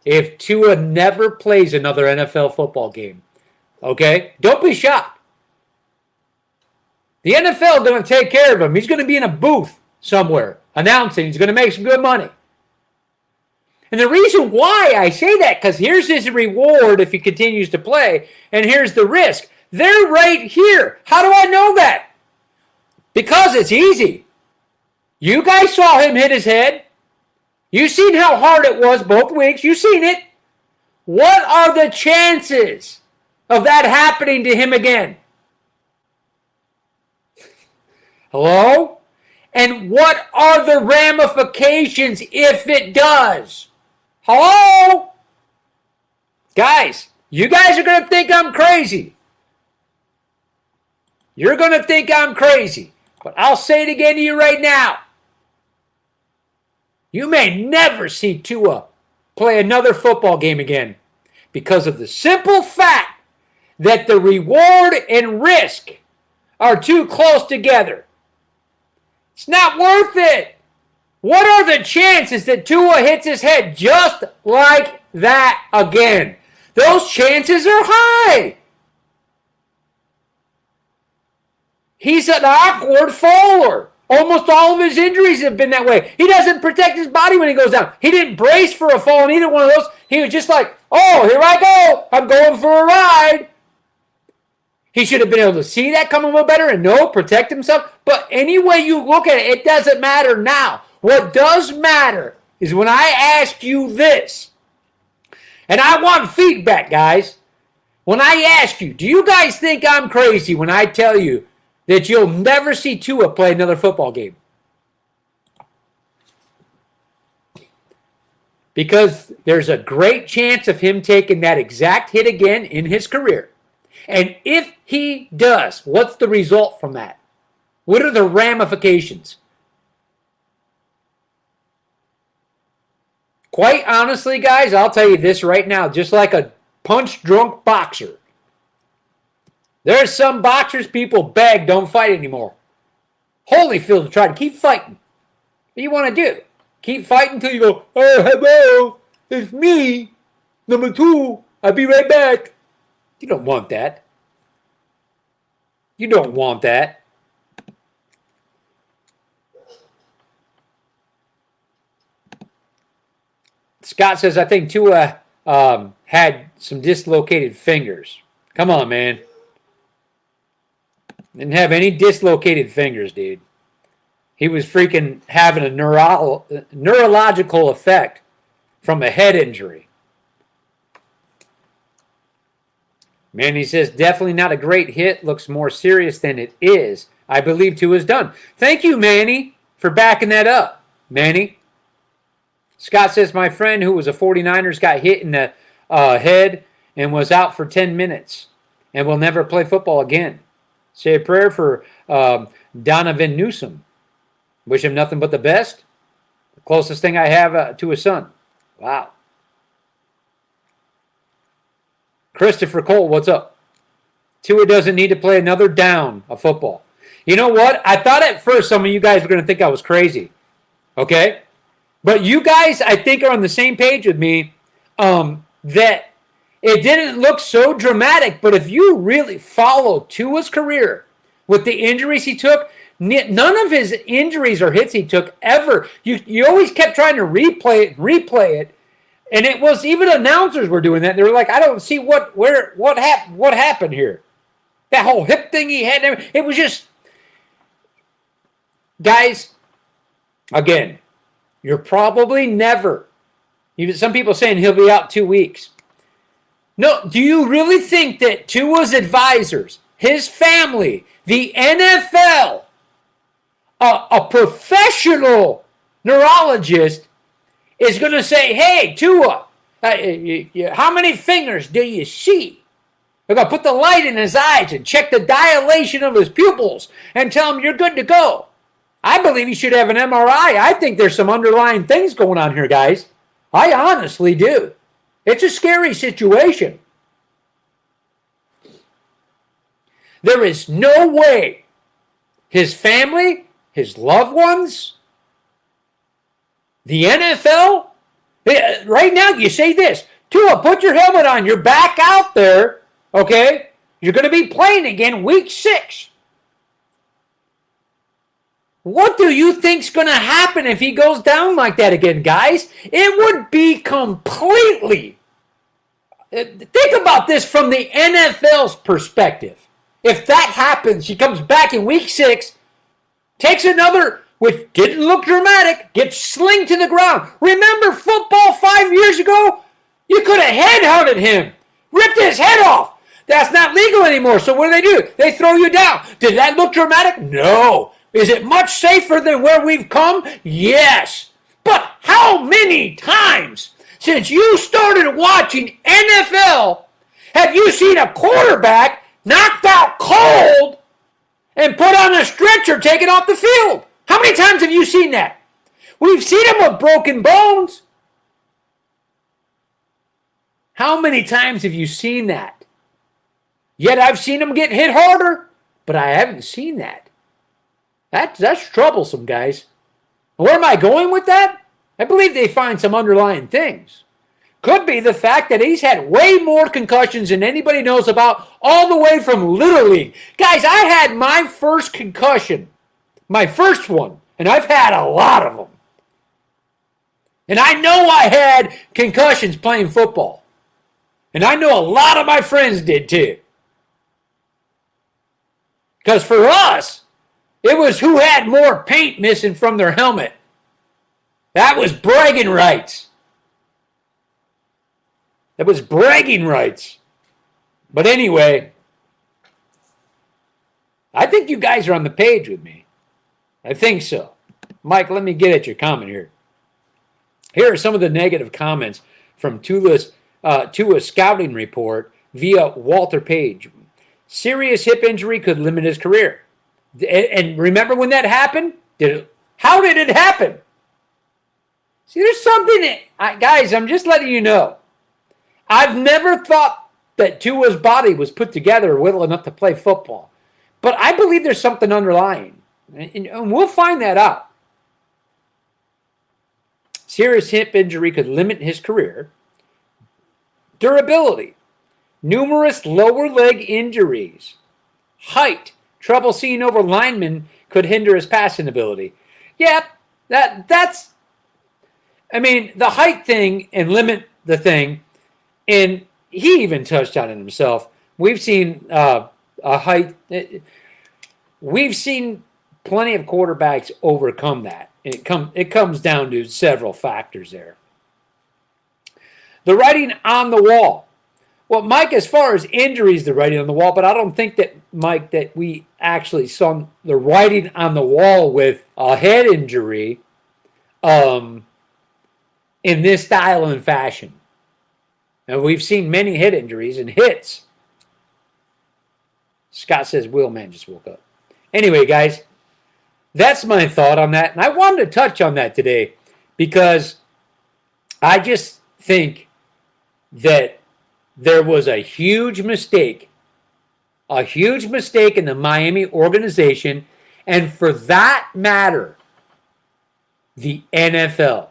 if Tua never plays another NFL football game. Okay? Don't be shocked. The NFL is going to take care of him. He's going to be in a booth somewhere announcing he's going to make some good money. And the reason why I say that, because here's his reward if he continues to play, and here's the risk. They're right here. How do I know that? Because it's easy. You guys saw him hit his head. You've seen how hard it was both weeks. You've seen it. What are the chances of that happening to him again? Hello? And what are the ramifications if it does? Hello? Guys, you guys are going to think I'm crazy. You're going to think I'm crazy. But I'll say it again to you right now. You may never see Tua play another football game again because of the simple fact that the reward and risk are too close together. It's not worth it. What are the chances that Tua hits his head just like that again? Those chances are high. He's an awkward faller. Almost all of his injuries have been that way. He doesn't protect his body when he goes down. He didn't brace for a fall in either one of those. He was just like, oh, here I go. I'm going for a ride. He should have been able to see that coming a little better and protect himself. But any way you look at it, it doesn't matter now. What does matter is when I ask you this, and I want feedback, guys. When I ask you, do you guys think I'm crazy when I tell you that you'll never see Tua play another football game? Because there's a great chance of him taking that exact hit again in his career. And if he does, what's the result from that? What are the ramifications? Quite honestly, guys, I'll tell you this right now, just like a punch-drunk boxer. There's some boxers people beg don't fight anymore. Holyfield will try to keep fighting. What do you want to do? Keep fighting until you go, oh, hello, it's me, number 2, I'll be right back. You don't want that. You don't want that. Scott says, I think Tua had some dislocated fingers. Come on, man. Didn't have any dislocated fingers, dude. He was freaking having a neurological effect from a head injury. Manny says, definitely not a great hit. Looks more serious than it is. I believe Tua's done. Thank you, Manny, for backing that up. Manny. Scott says, my friend who was a 49ers got hit in the head and was out for 10 minutes and will never play football again. Say a prayer for Donovan Newsom. Wish him nothing but the best. The closest thing I have to a son. Wow. Christopher Cole, what's up? Tua doesn't need to play another down of football. You know what? I thought at first some of you guys were going to think I was crazy. Okay? But you guys, I think, are on the same page with me that it didn't look so dramatic. But if you really follow Tua's career, with the injuries he took. None of his injuries or hits he took ever. You always kept trying to replay it. And it was, even announcers were doing that. They were like, I don't see what happened here. That whole hip thing he had, it was just, guys, again, you're probably never, even some people saying he'll be out 2 weeks. No, do you really think that Tua's advisors, his family, the NFL, a professional neurologist is going to say, hey, Tua, how many fingers do you see? They're going to put the light in his eyes and check the dilation of his pupils and tell him you're good to go. I believe he should have an MRI. I think there's some underlying things going on here, guys. I honestly do. It's a scary situation. There is no way his family, his loved ones, the NFL, right now you say this, Tua, put your helmet on, you're back out there, okay? You're going to be playing again week 6. What do you think's going to happen if he goes down like that again, guys? It would be completely, think about this from the NFL's perspective. If that happens, he comes back in week 6, takes another, which didn't look dramatic, gets slinged to the ground. Remember football 5 years ago? You could have headhunted him, ripped his head off. That's not legal anymore, so what do? They throw you down. Did that look dramatic? No. Is it much safer than where we've come? Yes. But how many times since you started watching NFL have you seen a quarterback knocked out cold and put on a stretcher taken off the field? How many times have you seen that? We've seen him with broken bones. How many times have you seen that? Yet I've seen him get hit harder, but I haven't seen that. That's troublesome, guys. Where am I going with that? I believe they find some underlying things. Could be the fact that he's had way more concussions than anybody knows about, all the way from Little League. Guys, I had my first concussion, my first one, and I've had a lot of them. And I know I had concussions playing football. And I know a lot of my friends did too. Because for us, it was who had more paint missing from their helmet. That was bragging rights. That was bragging rights. But anyway, I think you guys are on the page with me. I think so. Mike, let me get at your comment here. Here are some of the negative comments from Tua's scouting report via Walter Page. Serious hip injury could limit his career. And remember when that happened? How did it happen? See, there's something, guys, I'm just letting you know. I've never thought that Tua's body was put together well enough to play football. But I believe there's something underlying. And we'll find that out. Serious hip injury could limit his career. Durability. Numerous lower leg injuries. Height. Trouble seeing over linemen could hinder his passing ability. Yeah, that's... I mean, the height thing and limit the thing, and he even touched on it himself. We've seen a height... We've seen plenty of quarterbacks overcome that. It comes down to several factors there. The writing on the wall. Well, Mike, as far as injuries, the writing on the wall, but I don't think that, Mike, that we actually saw the writing on the wall with a head injury in this style and fashion. And we've seen many head injuries and hits. Scott says, Willman just woke up. Anyway, guys, that's my thought on that. And I wanted to touch on that today because I just think that there was a huge mistake in the Miami organization, and for that matter, the NFL.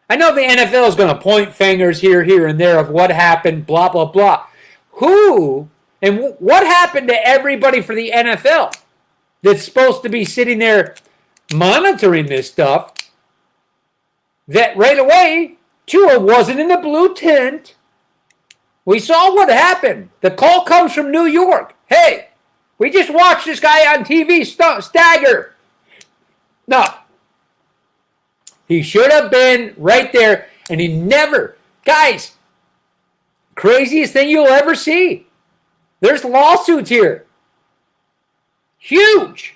I know the NFL is going to point fingers here, and there of what happened, blah, blah, blah. Who and what happened to everybody for the NFL? that's supposed to be sitting there monitoring this stuff, that right away, Tua wasn't in the blue tent. We saw what happened. The call comes from New York. Hey, we just watched this guy on TV stagger. No. He should have been right there, and he never. Guys, craziest thing you'll ever see. There's lawsuits here. Huge.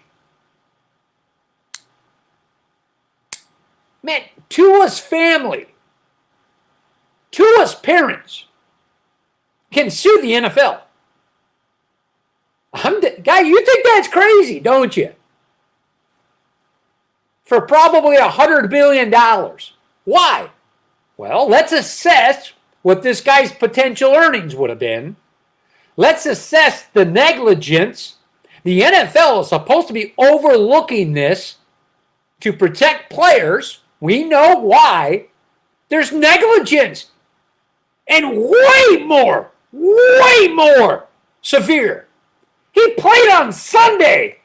Man, Tua's family, Tua's parents can sue the NFL. Guy, you think that's crazy, don't you? For probably $100 billion. Why? Well, let's assess what this guy's potential earnings would have been. Let's assess the negligence. The NFL is supposed to be overlooking this to protect players. We know why. There's negligence. And way more severe. He played on Sunday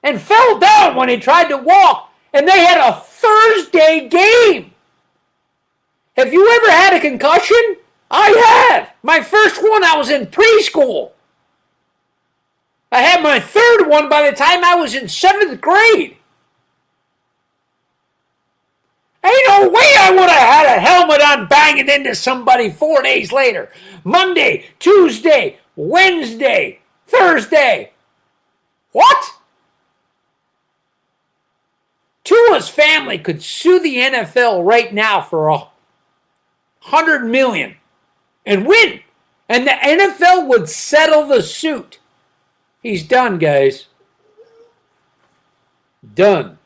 and fell down when he tried to walk, and they had a Thursday game. Have you ever had a concussion? I have. My first one, I was in preschool. I had my third one by the time I was in 7th grade. Ain't no way I would have had a helmet on banging into somebody 4 days later. Monday, Tuesday, Wednesday, Thursday. What? Tua's family could sue the NFL right now for $100 million and win. And the NFL would settle the suit. He's done, guys. Done.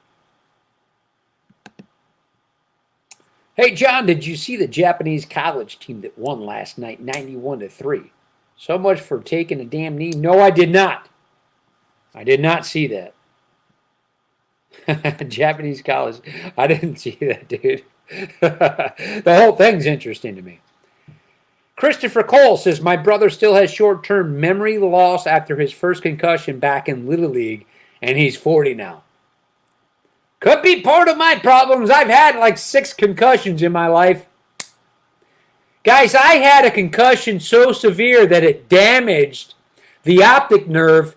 Hey, John, did you see the Japanese college team that won last night, 91-3? So much for taking a damn knee. No, I did not. I did not see that. Japanese college. I didn't see that, dude. The whole thing's interesting to me. Christopher Cole says, my brother still has short-term memory loss after his first concussion back in Little League, and he's 40 now. Could be part of my problems. I've had like 6 concussions in my life. Guys, I had a concussion so severe that it damaged the optic nerve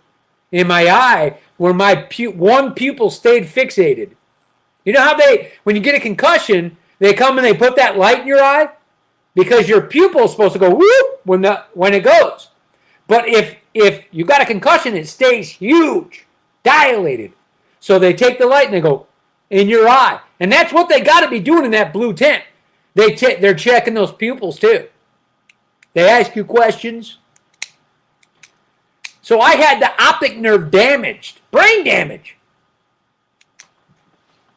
in my eye where my one pupil stayed fixated. You know how when you get a concussion, they come and they put that light in your eye? Because your pupil is supposed to go whoop when it goes. But if you got a concussion, it stays huge, dilated. So they take the light and they go in your eye. And that's what they got to be doing in that blue tent. They're checking those pupils too. They ask you questions. So I had the optic nerve damaged, brain damage.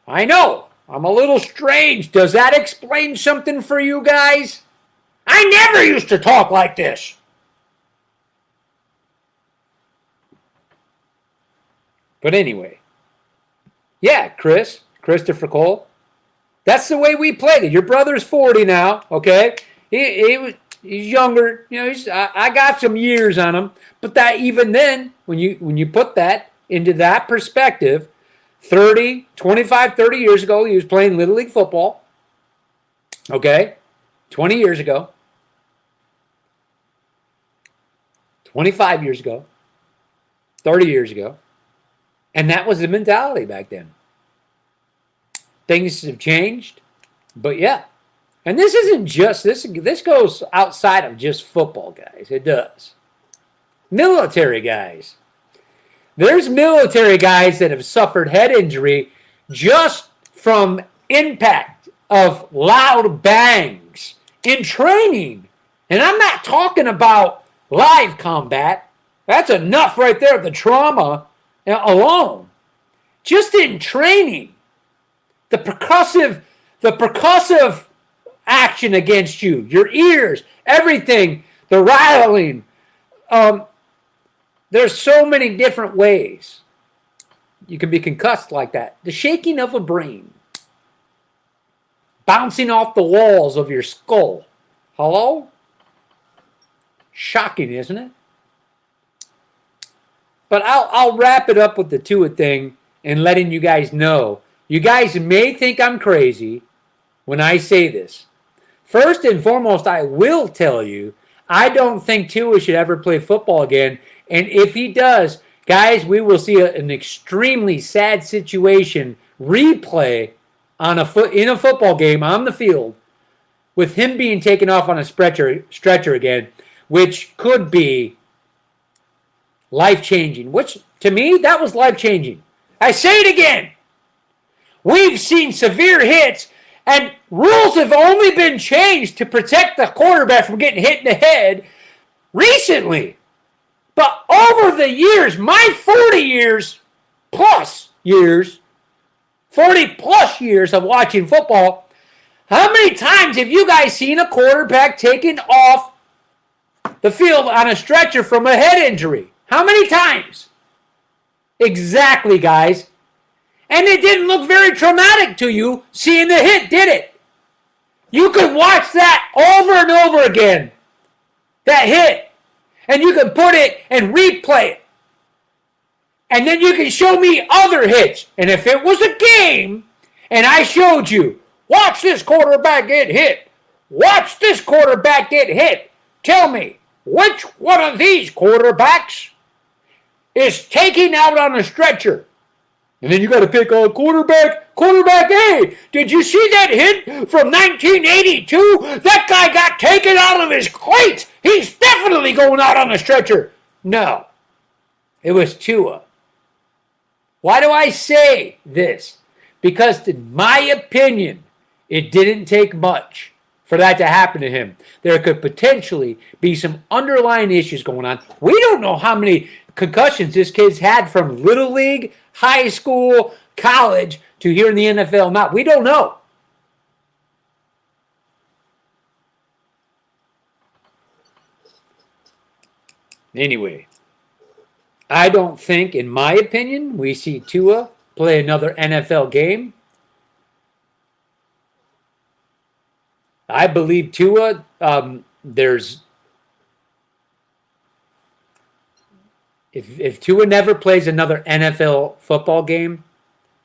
I know, I'm a little strange. Does that explain something for you guys? I never used to talk like this. But anyway, yeah, Christopher Cole, that's the way we played it. Your brother's 40 now, okay? He's younger, you know. I got some years on him, but that even then, when you put that into that perspective, 30 years ago, he was playing Little League football. Okay, 20 years ago, 25 years ago, 30 years ago, and that was the mentality back then. Things have changed, but yeah. And this isn't just, this goes outside of just football, guys. It does. Military guys. There's military guys that have suffered head injury just from impact of loud bangs in training. And I'm not talking about live combat. That's enough right there, the trauma alone. Just in training. The percussive action against you, your ears, everything, the rattling. There's so many different ways you can be concussed like that. The shaking of a brain, bouncing off the walls of your skull. Hello? Shocking, isn't it? But I'll wrap it up with the Tua thing and letting you guys know. You guys may think I'm crazy when I say this. First and foremost, I will tell you, I don't think Tua should ever play football again. And if he does, guys, we will see an extremely sad situation replay in a football game on the field with him being taken off on a stretcher again, which could be life-changing. Which, to me, that was life-changing. I say it again. We've seen severe hits, and rules have only been changed to protect the quarterback from getting hit in the head recently. But over the years, my 40 plus years of watching football, how many times have you guys seen a quarterback taken off the field on a stretcher from a head injury? How many times? Exactly, guys. And it didn't look very traumatic to you seeing the hit, did it? You could watch that over and over again, that hit, and you can put it and replay it. And then you can show me other hits. And if it was a game and I showed you, watch this quarterback get hit, watch this quarterback get hit, tell me, which one of these quarterbacks is taking out on a stretcher? And then you got to pick a quarterback A. Did you see that hit from 1982? That guy got taken out of his cleats. He's definitely going out on a stretcher. No, it was Tua. Why do I say this? Because in my opinion, it didn't take much for that to happen to him. There could potentially be some underlying issues going on. We don't know how many concussions this kid's had from Little League, high school, college, to here in the NFL now. We don't know. Anyway, I don't think, in my opinion, we see Tua play another NFL game. I believe Tua, if Tua never plays another NFL football game,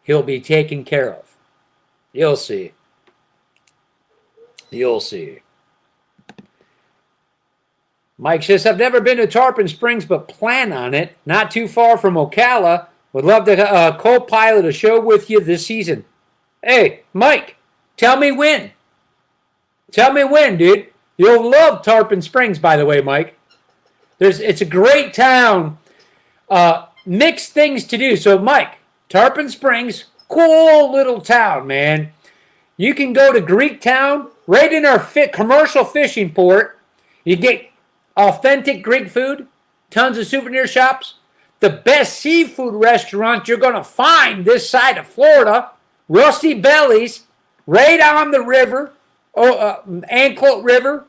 he'll be taken care of. You'll see. You'll see. Mike says, I've never been to Tarpon Springs, but plan on it. Not too far from Ocala. Would love to co-pilot a show with you this season. Hey, Mike, tell me when. Tell me when, dude. You'll love Tarpon Springs, by the way, Mike. It's a great town. Mixed things to do. So, Mike, Tarpon Springs, cool little town, man. You can go to Greektown, right in our commercial fishing port. You get authentic Greek food, tons of souvenir shops, the best seafood restaurant you're going to find this side of Florida, Rusty Bellies, right on the river, Anclote River,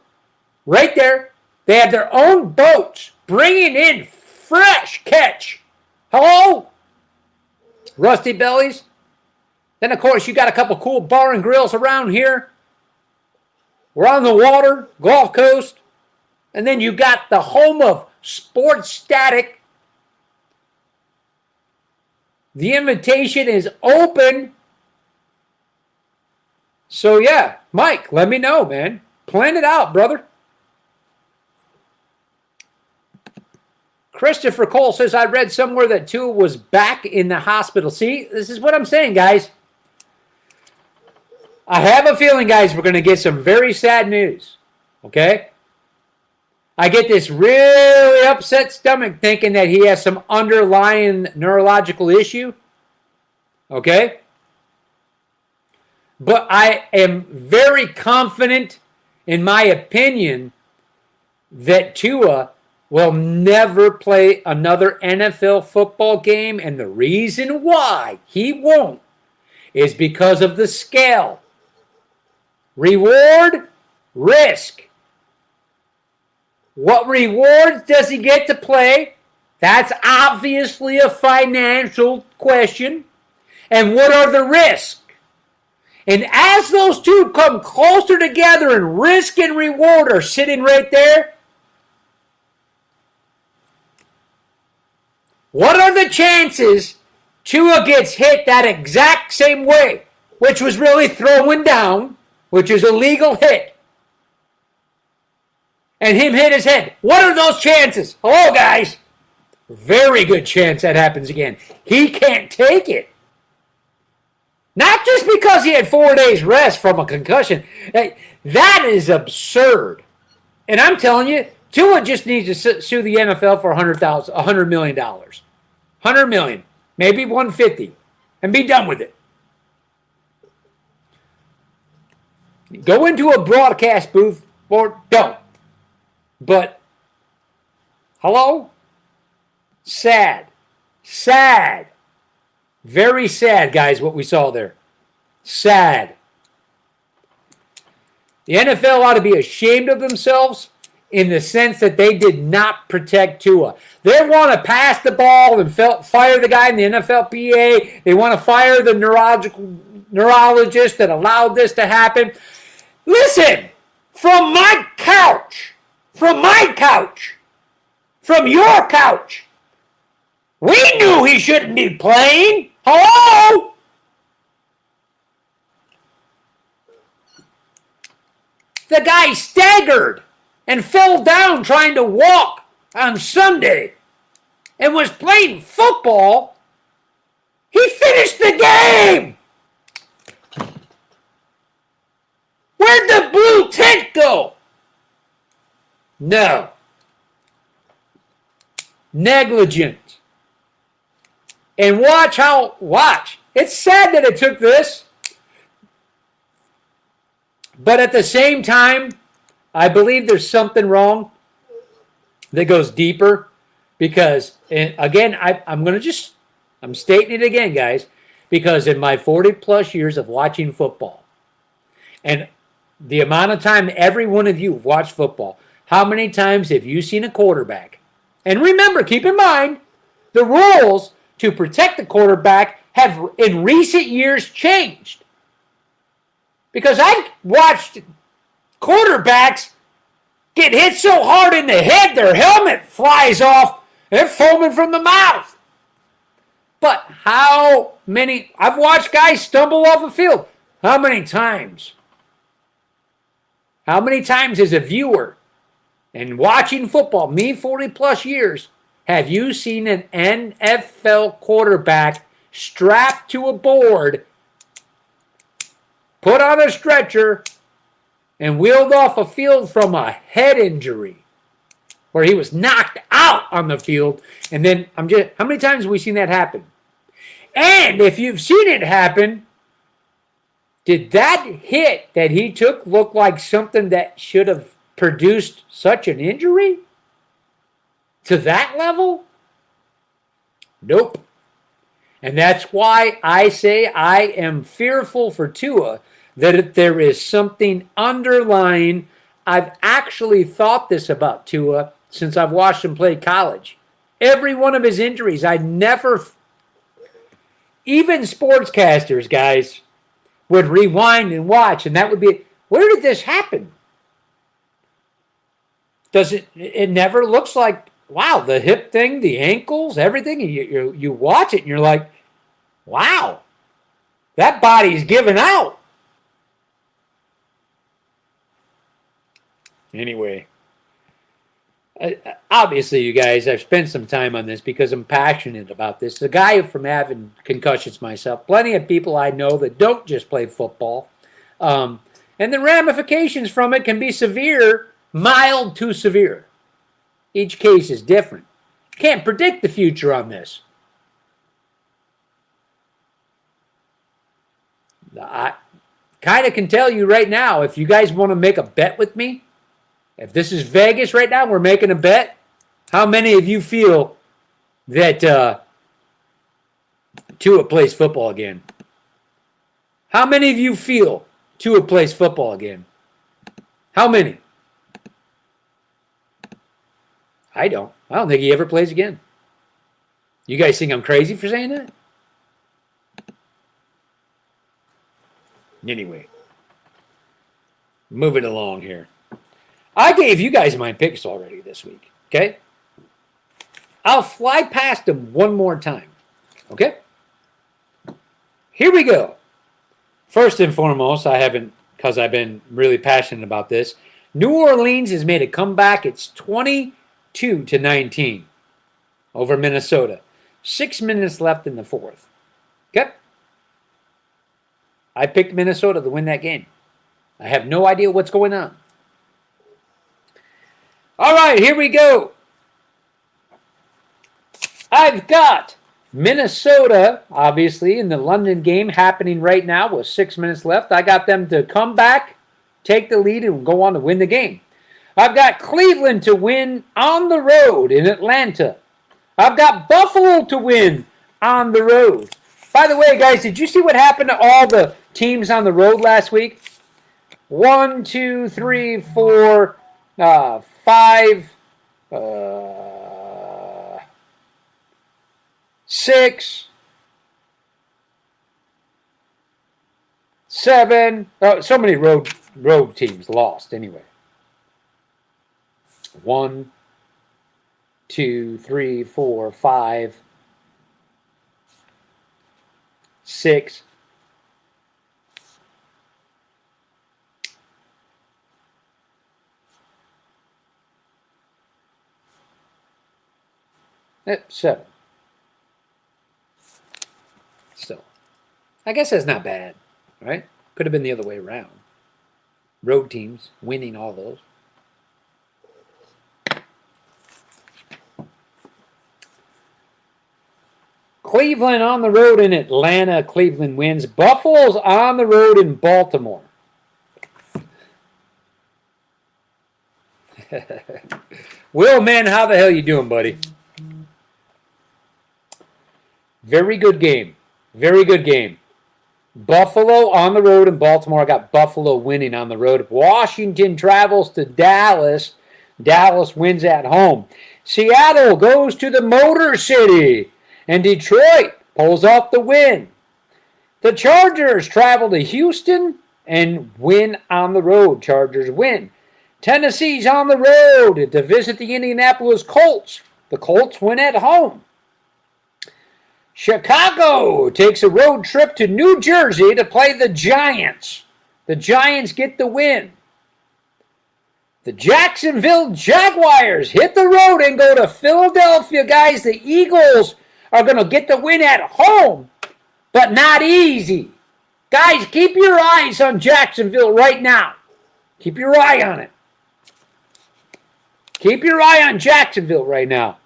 right there. They have their own boats bringing in fresh catch. Hello? Rusty Bellies. Then, of course, you got a couple cool bar and grills around here. We're on the water, Gulf Coast. And then you got the home of Sports Static. The invitation is open. So, yeah, Mike, let me know, man. Plan it out, brother. Christopher Cole says, I read somewhere that Tua was back in the hospital. See, this is what I'm saying, guys. I have a feeling, guys, we're going to get some very sad news. Okay? I get this really upset stomach thinking that he has some underlying neurological issue. Okay? But I am very confident, in my opinion, that Tua will never play another NFL football game. And the reason why he won't is because of the scale. Reward, risk. What rewards does he get to play? That's obviously a financial question. And what are the risks? And as those two come closer together and risk and reward are sitting right there, What are the chances Tua gets hit that exact same way, which was really throwing down, which is a legal hit, and him hit his head? What are those chances? Hello, guys. Very good chance that happens again. He can't take it. Not just because he had 4 days rest from a concussion. That is absurd. And I'm telling you, Tua just needs to sue the NFL for $100 million. $100 million, maybe 150, and be done with it. Go into a broadcast booth or don't. But, hello? Sad. Sad. Very sad, guys, what we saw there. Sad. The NFL ought to be ashamed of themselves in the sense that they did not protect Tua. They want to pass the ball and fire the guy in the NFLPA. They want to fire the neurologist that allowed this to happen. Listen, from my couch, from your couch, we knew he shouldn't be playing. Hello? The guy staggered and fell down trying to walk on Sunday and was playing football. He finished the game. Where'd the blue tent go? No. Negligent. And watch. It's sad that it took this. But at the same time, I believe there's something wrong that goes deeper. Because, and again, I'm stating it again, guys. Because in my 40 plus years of watching football, and the amount of time every one of you have watched football, how many times have you seen a quarterback? And remember, keep in mind, the rules to protect the quarterback have in recent years changed. Because I've watched quarterbacks get hit so hard in the head, their helmet flies off, they're foaming from the mouth. But how many, I've watched guys stumble off a field. How many times? How many times as a viewer and watching football, me 40 plus years, have you seen an NFL quarterback strapped to a board, put on a stretcher, and wheeled off a field from a head injury where he was knocked out on the field? And then, how many times have we seen that happen? And if you've seen it happen, did that hit that he took look like something that should have produced such an injury? To that level? Nope. And that's why I say I am fearful for Tua, that if there is something underlying. I've actually thought this about Tua since I've watched him play college. Every one of his injuries, even sportscasters, guys, would rewind and watch, and that would be, where did this happen? It never looks like, wow, the hip thing, the ankles, everything, you watch it and you're like, wow, that body's giving out. Anyway, obviously, you guys, I've spent some time on this because I'm passionate about this. The guy from having concussions myself, plenty of people I know that don't just play football. And the ramifications from it can be severe, mild to severe. Each case is different. Can't predict the future on this. I kind of can tell you right now, if you guys want to make a bet with me, if this is Vegas right now, we're making a bet. How many of you feel that Tua plays football again? How many of you feel Tua plays football again? How many? I don't. I don't think he ever plays again. You guys think I'm crazy for saying that? Anyway, moving along here. I gave you guys my picks already this week, okay? I'll fly past them one more time. Okay? Here we go. First and foremost, because I've been really passionate about this. New Orleans has made a comeback. It's 22-19 over Minnesota. 6 minutes left in the fourth. Okay? I picked Minnesota to win that game. I have no idea what's going on. All right, here we go. I've got Minnesota, obviously, in the London game happening right now with 6 minutes left. I got them to come back, take the lead, and go on to win the game. I've got Cleveland to win on the road in Atlanta. I've got Buffalo to win on the road. By the way, guys, did you see what happened to all the teams on the road last week? 1, 2, 3, 4, 5, 6, 7. Oh, so many road teams lost anyway. 1, 2, 3, 4, 5, 6. 7. Still, I guess that's not bad, right? Could have been the other way around. Road teams winning all those. Cleveland on the road in Atlanta. Cleveland wins. Buffalo's on the road in Baltimore. Will, man, how the hell you doing, buddy? Very good game. Very good game. Buffalo on the road in Baltimore. I got Buffalo winning on the road. Washington travels to Dallas. Dallas wins at home. Seattle goes to the Motor City. And Detroit pulls off the win. The Chargers travel to Houston and win on the road. Chargers win. Tennessee's on the road to visit the Indianapolis Colts. The Colts win at home. Chicago takes a road trip to New Jersey to play the Giants. The Giants get the win. The Jacksonville Jaguars hit the road and go to Philadelphia, guys. The Eagles are going to get the win at home, but not easy. Guys, keep your eyes on Jacksonville right now. Keep your eye on it. Keep your eye on Jacksonville right now.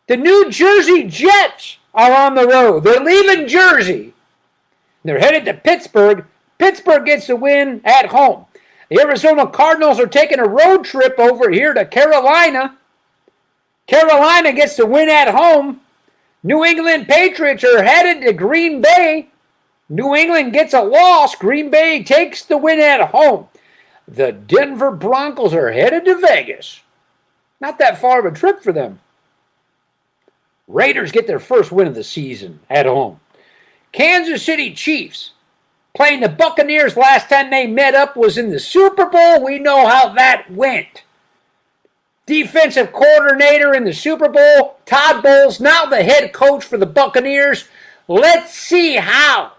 The New Jersey Jets are on the road. They're leaving Jersey. They're headed to Pittsburgh. Pittsburgh gets the win at home. The Arizona Cardinals are taking a road trip over here to Carolina. Carolina gets the win at home. New England Patriots are headed to Green Bay. New England gets a loss. Green Bay takes the win at home. The Denver Broncos are headed to Vegas. Not that far of a trip for them. Raiders get their first win of the season at home. Kansas City Chiefs playing the Buccaneers. Last time they met up was in the Super Bowl. We know how that went. Defensive coordinator in the Super Bowl, Todd Bowles, now the head coach for the Buccaneers. Let's see how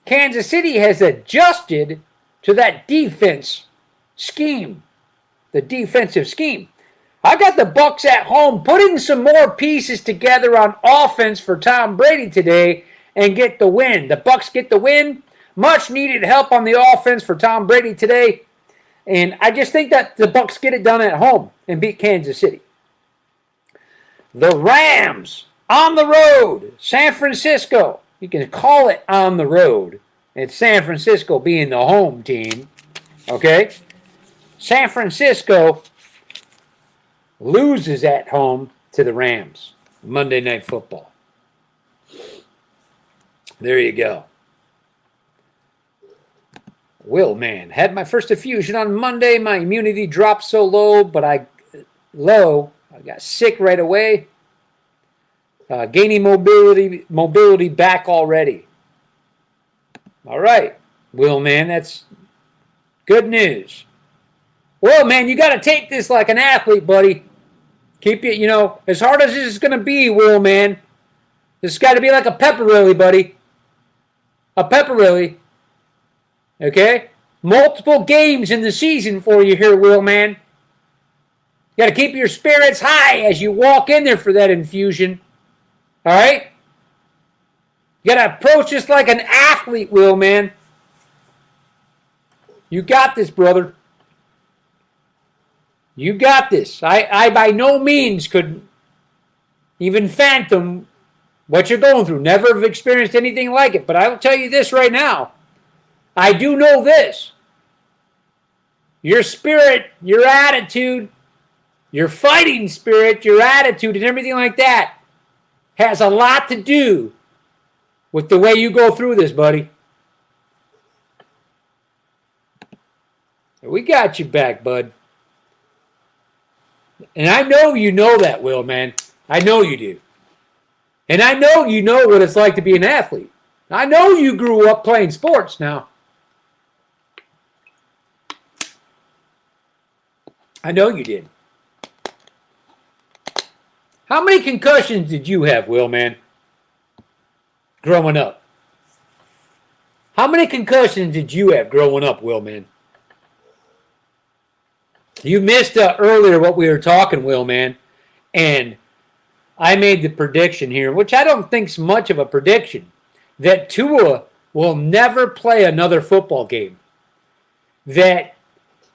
Kansas City has adjusted to that defense scheme, the defensive scheme. I got the Bucs at home putting some more pieces together on offense for Tom Brady today and get the win. The Bucs get the win. Much needed help on the offense for Tom Brady today. And I just think that the Bucs get it done at home and beat Kansas City. The Rams on the road, San Francisco. You can call it on the road. It's San Francisco being the home team. Okay? San Francisco loses at home to the Rams. Monday Night Football. There you go. Will, man, had my first infusion on Monday. My immunity dropped so low, but I got sick right away. Gaining mobility back already. All right, Will, man, that's good news. Well, man, you got to take this like an athlete, buddy. Keep it, as hard as this is going to be, Will, man, this has got to be like a pepperoni, buddy. A pepperoni. Okay? Multiple games in the season for you here, Will, man. You got to keep your spirits high as you walk in there for that infusion. All right? You got to approach this like an athlete, Will, man. You got this, brother. You got this. I by no means could even fathom what you're going through. Never have experienced anything like it. But I will tell you this right now. I do know this. Your spirit, your attitude, your fighting spirit, your attitude, and everything like that has a lot to do with the way you go through this, buddy. We got you back, bud. And I know you know that, Will, man. I know you do. And I know you know what it's like to be an athlete. I know you grew up playing sports now. I know you did. How many concussions did you have, Will, man, growing up? How many concussions did you have growing up, Will, man? You missed earlier what we were talking, Will, man, and I made the prediction here, which I don't think's much of a prediction, that Tua will never play another football game. That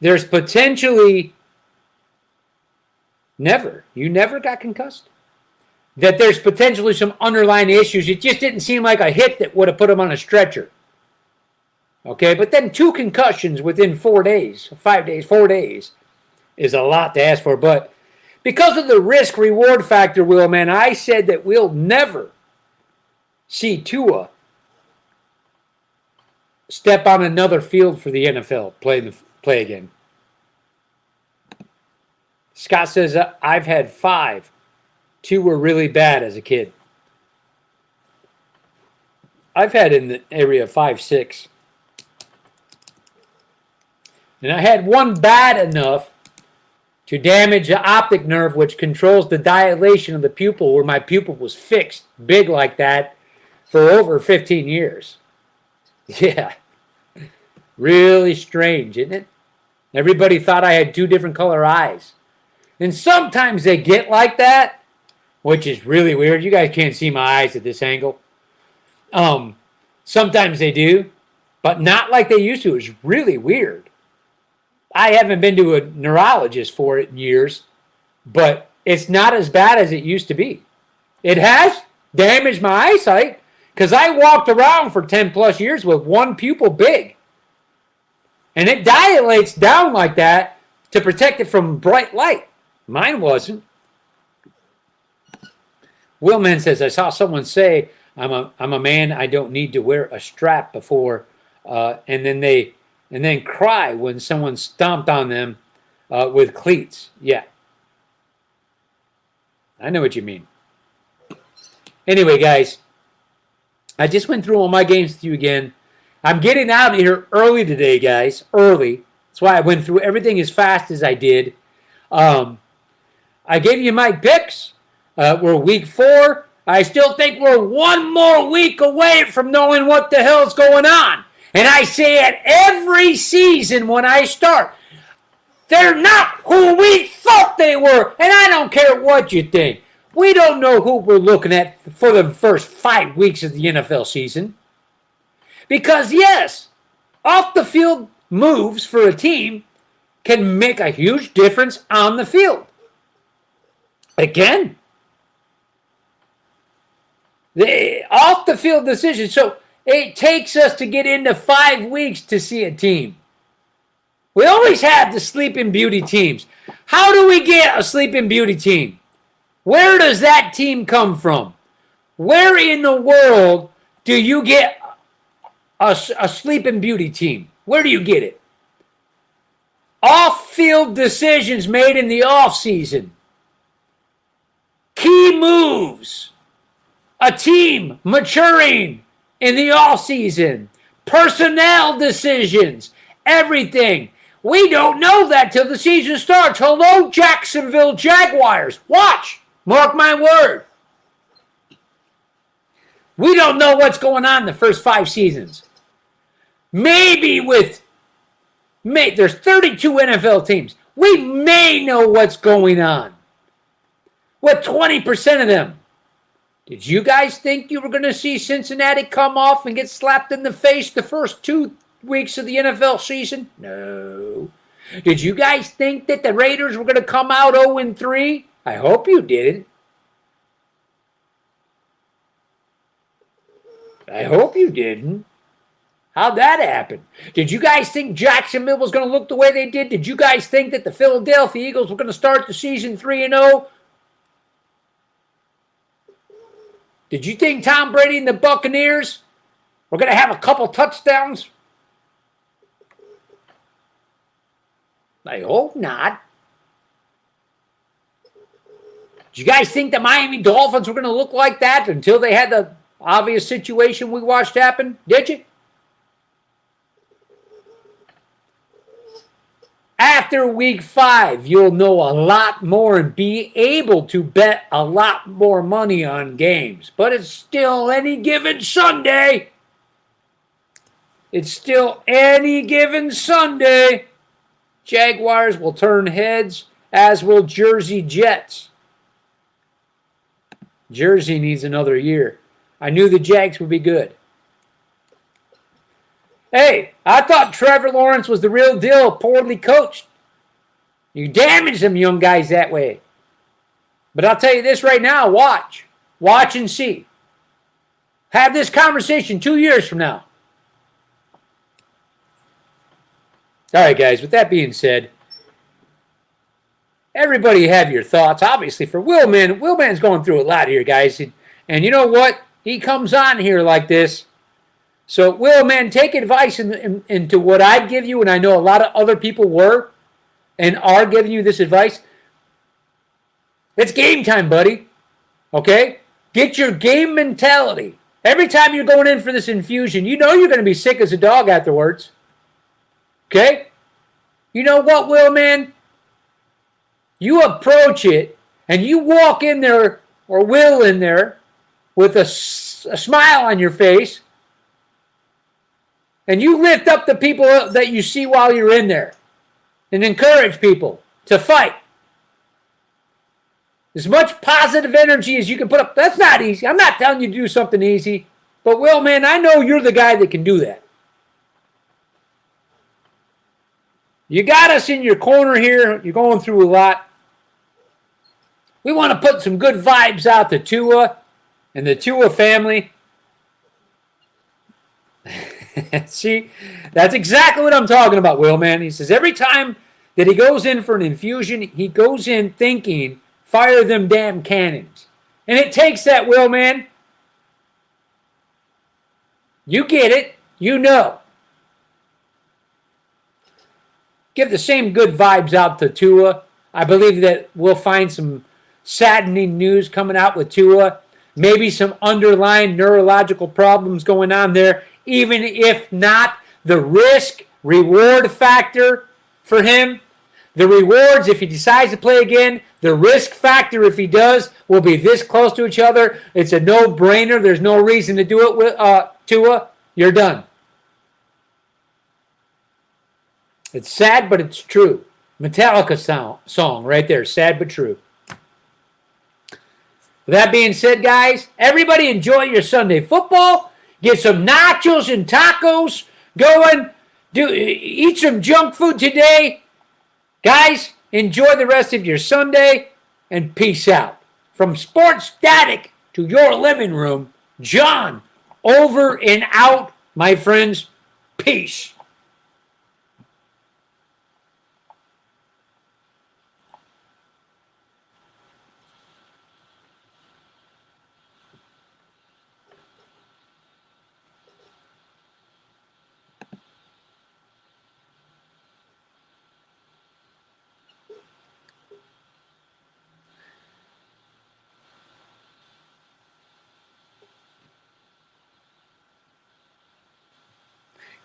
there's potentially you never got concussed. That there's potentially some underlying issues. It just didn't seem like a hit that would have put him on a stretcher. Okay, but then 2 concussions within 4 days, 5 days, 4 days is a lot to ask for. But because of the risk-reward factor, Will, man, I said that we'll never see Tua step on another field for the NFL, play again. Scott says, I've had 5. 2 were really bad as a kid. I've had in the area of 5, 6. And I had 1 bad enough to damage the optic nerve, which controls the dilation of the pupil, where my pupil was fixed big like that for over 15 years. Yeah. Really strange, isn't it? Everybody thought I had 2 different color eyes. And sometimes they get like that, which is really weird. You guys can't see my eyes at this angle. Sometimes they do, but not like they used to. It's really weird. I haven't been to a neurologist for it in years, but it's not as bad as it used to be. It has damaged my eyesight because I walked around for 10 plus years with 1 pupil big. And it dilates down like that to protect it from bright light. Mine wasn't. Willman says, I saw someone say, I'm a man, I don't need to wear a strap before, and then cry when someone stomped on them with cleats. Yeah. I know what you mean. Anyway, guys, I just went through all my games with you again. I'm getting out of here early today, guys. Early. That's why I went through everything as fast as I did. I gave you my picks. We're week 4. I still think we're 1 more week away from knowing what the hell's going on. And I say it every season when I start. They're not who we thought they were. And I don't care what you think. We don't know who we're looking at for the first 5 weeks of the NFL season. Because, yes, off-the-field moves for a team can make a huge difference on the field. Again, the off-the-field decisions. So it takes us to get into 5 weeks to see a team. We always have the Sleeping Beauty teams. How do we get a Sleeping Beauty team? Where does that team come from? Where in the world do you get a Sleeping Beauty team? Where do you get it? Off-field decisions made in the off-season. Key moves. A team maturing in the off-season. Personnel decisions. Everything. We don't know that till the season starts. Hello, Jacksonville Jaguars. Watch. Mark my word. We don't know what's going on the first 5 seasons. Maybe there's 32 NFL teams. We may know what's going on with 20% of them. Did you guys think you were going to see Cincinnati come off and get slapped in the face the first 2 weeks of the NFL season? No. Did you guys think that the Raiders were going to come out 0-3? I hope you didn't. I hope you didn't. How'd that happen? Did you guys think Jacksonville was going to look the way they did? Did you guys think that the Philadelphia Eagles were going to start the season 3-0? Did you think Tom Brady and the Buccaneers were going to have a couple touchdowns? I hope not. Did you guys think the Miami Dolphins were going to look like that until they had the obvious situation we watched happen? Did you? After week 5, you'll know a lot more and be able to bet a lot more money on games. But it's still any given Sunday. It's still any given Sunday. Jaguars will turn heads, as will Jersey Jets. Jersey needs another year. I knew the Jags would be good. Hey, I thought Trevor Lawrence was the real deal, poorly coached. You damage them young guys that way. But I'll tell you this right now, watch. Watch and see. Have this conversation 2 years from now. All right, guys, with that being said, everybody have your thoughts. Obviously, for Willman, Willman's going through a lot here, guys. And you know what? He comes on here like this. So, Willman, take advice into what I give you, and I know a lot of other people were and are giving you this advice. It's game time, buddy. Okay? Get your game mentality. Every time you're going in for this infusion, you know you're going to be sick as a dog afterwards. Okay? You know what, Willman? You approach it, and you walk in there, or Will in there, with a smile on your face, and you lift up the people that you see while you're in there and encourage people to fight. As much positive energy as you can put up. That's not easy. I'm not telling you to do something easy. But, Will, man, I know you're the guy that can do that. You got us in your corner here. You're going through a lot. We want to put some good vibes out to Tua and the Tua family. See, that's exactly what I'm talking about, Will, man. He says every time that he goes in for an infusion, he goes in thinking, fire them damn cannons. And it takes that, Will, man. You get it. You know. Give the same good vibes out to Tua. I believe that we'll find some saddening news coming out with Tua. Maybe some underlying neurological problems going on there. Even if not, the risk-reward factor for him, the rewards if he decides to play again, the risk factor if he does, will be this close to each other. It's a no-brainer. There's no reason to do it with Tua. You're done. It's sad, but it's true. Metallica song right there. Sad, but true. With that being said, guys, everybody enjoy your Sunday football. Get some nachos and tacos going. Eat some junk food today. Guys, enjoy the rest of your Sunday, and peace out. From Sports Static to your living room, John, over and out, my friends. Peace.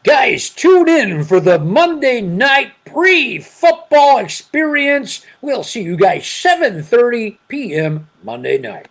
Guys, tune in for the Monday night pre-football experience. We'll see you guys 7:30 p.m. Monday night.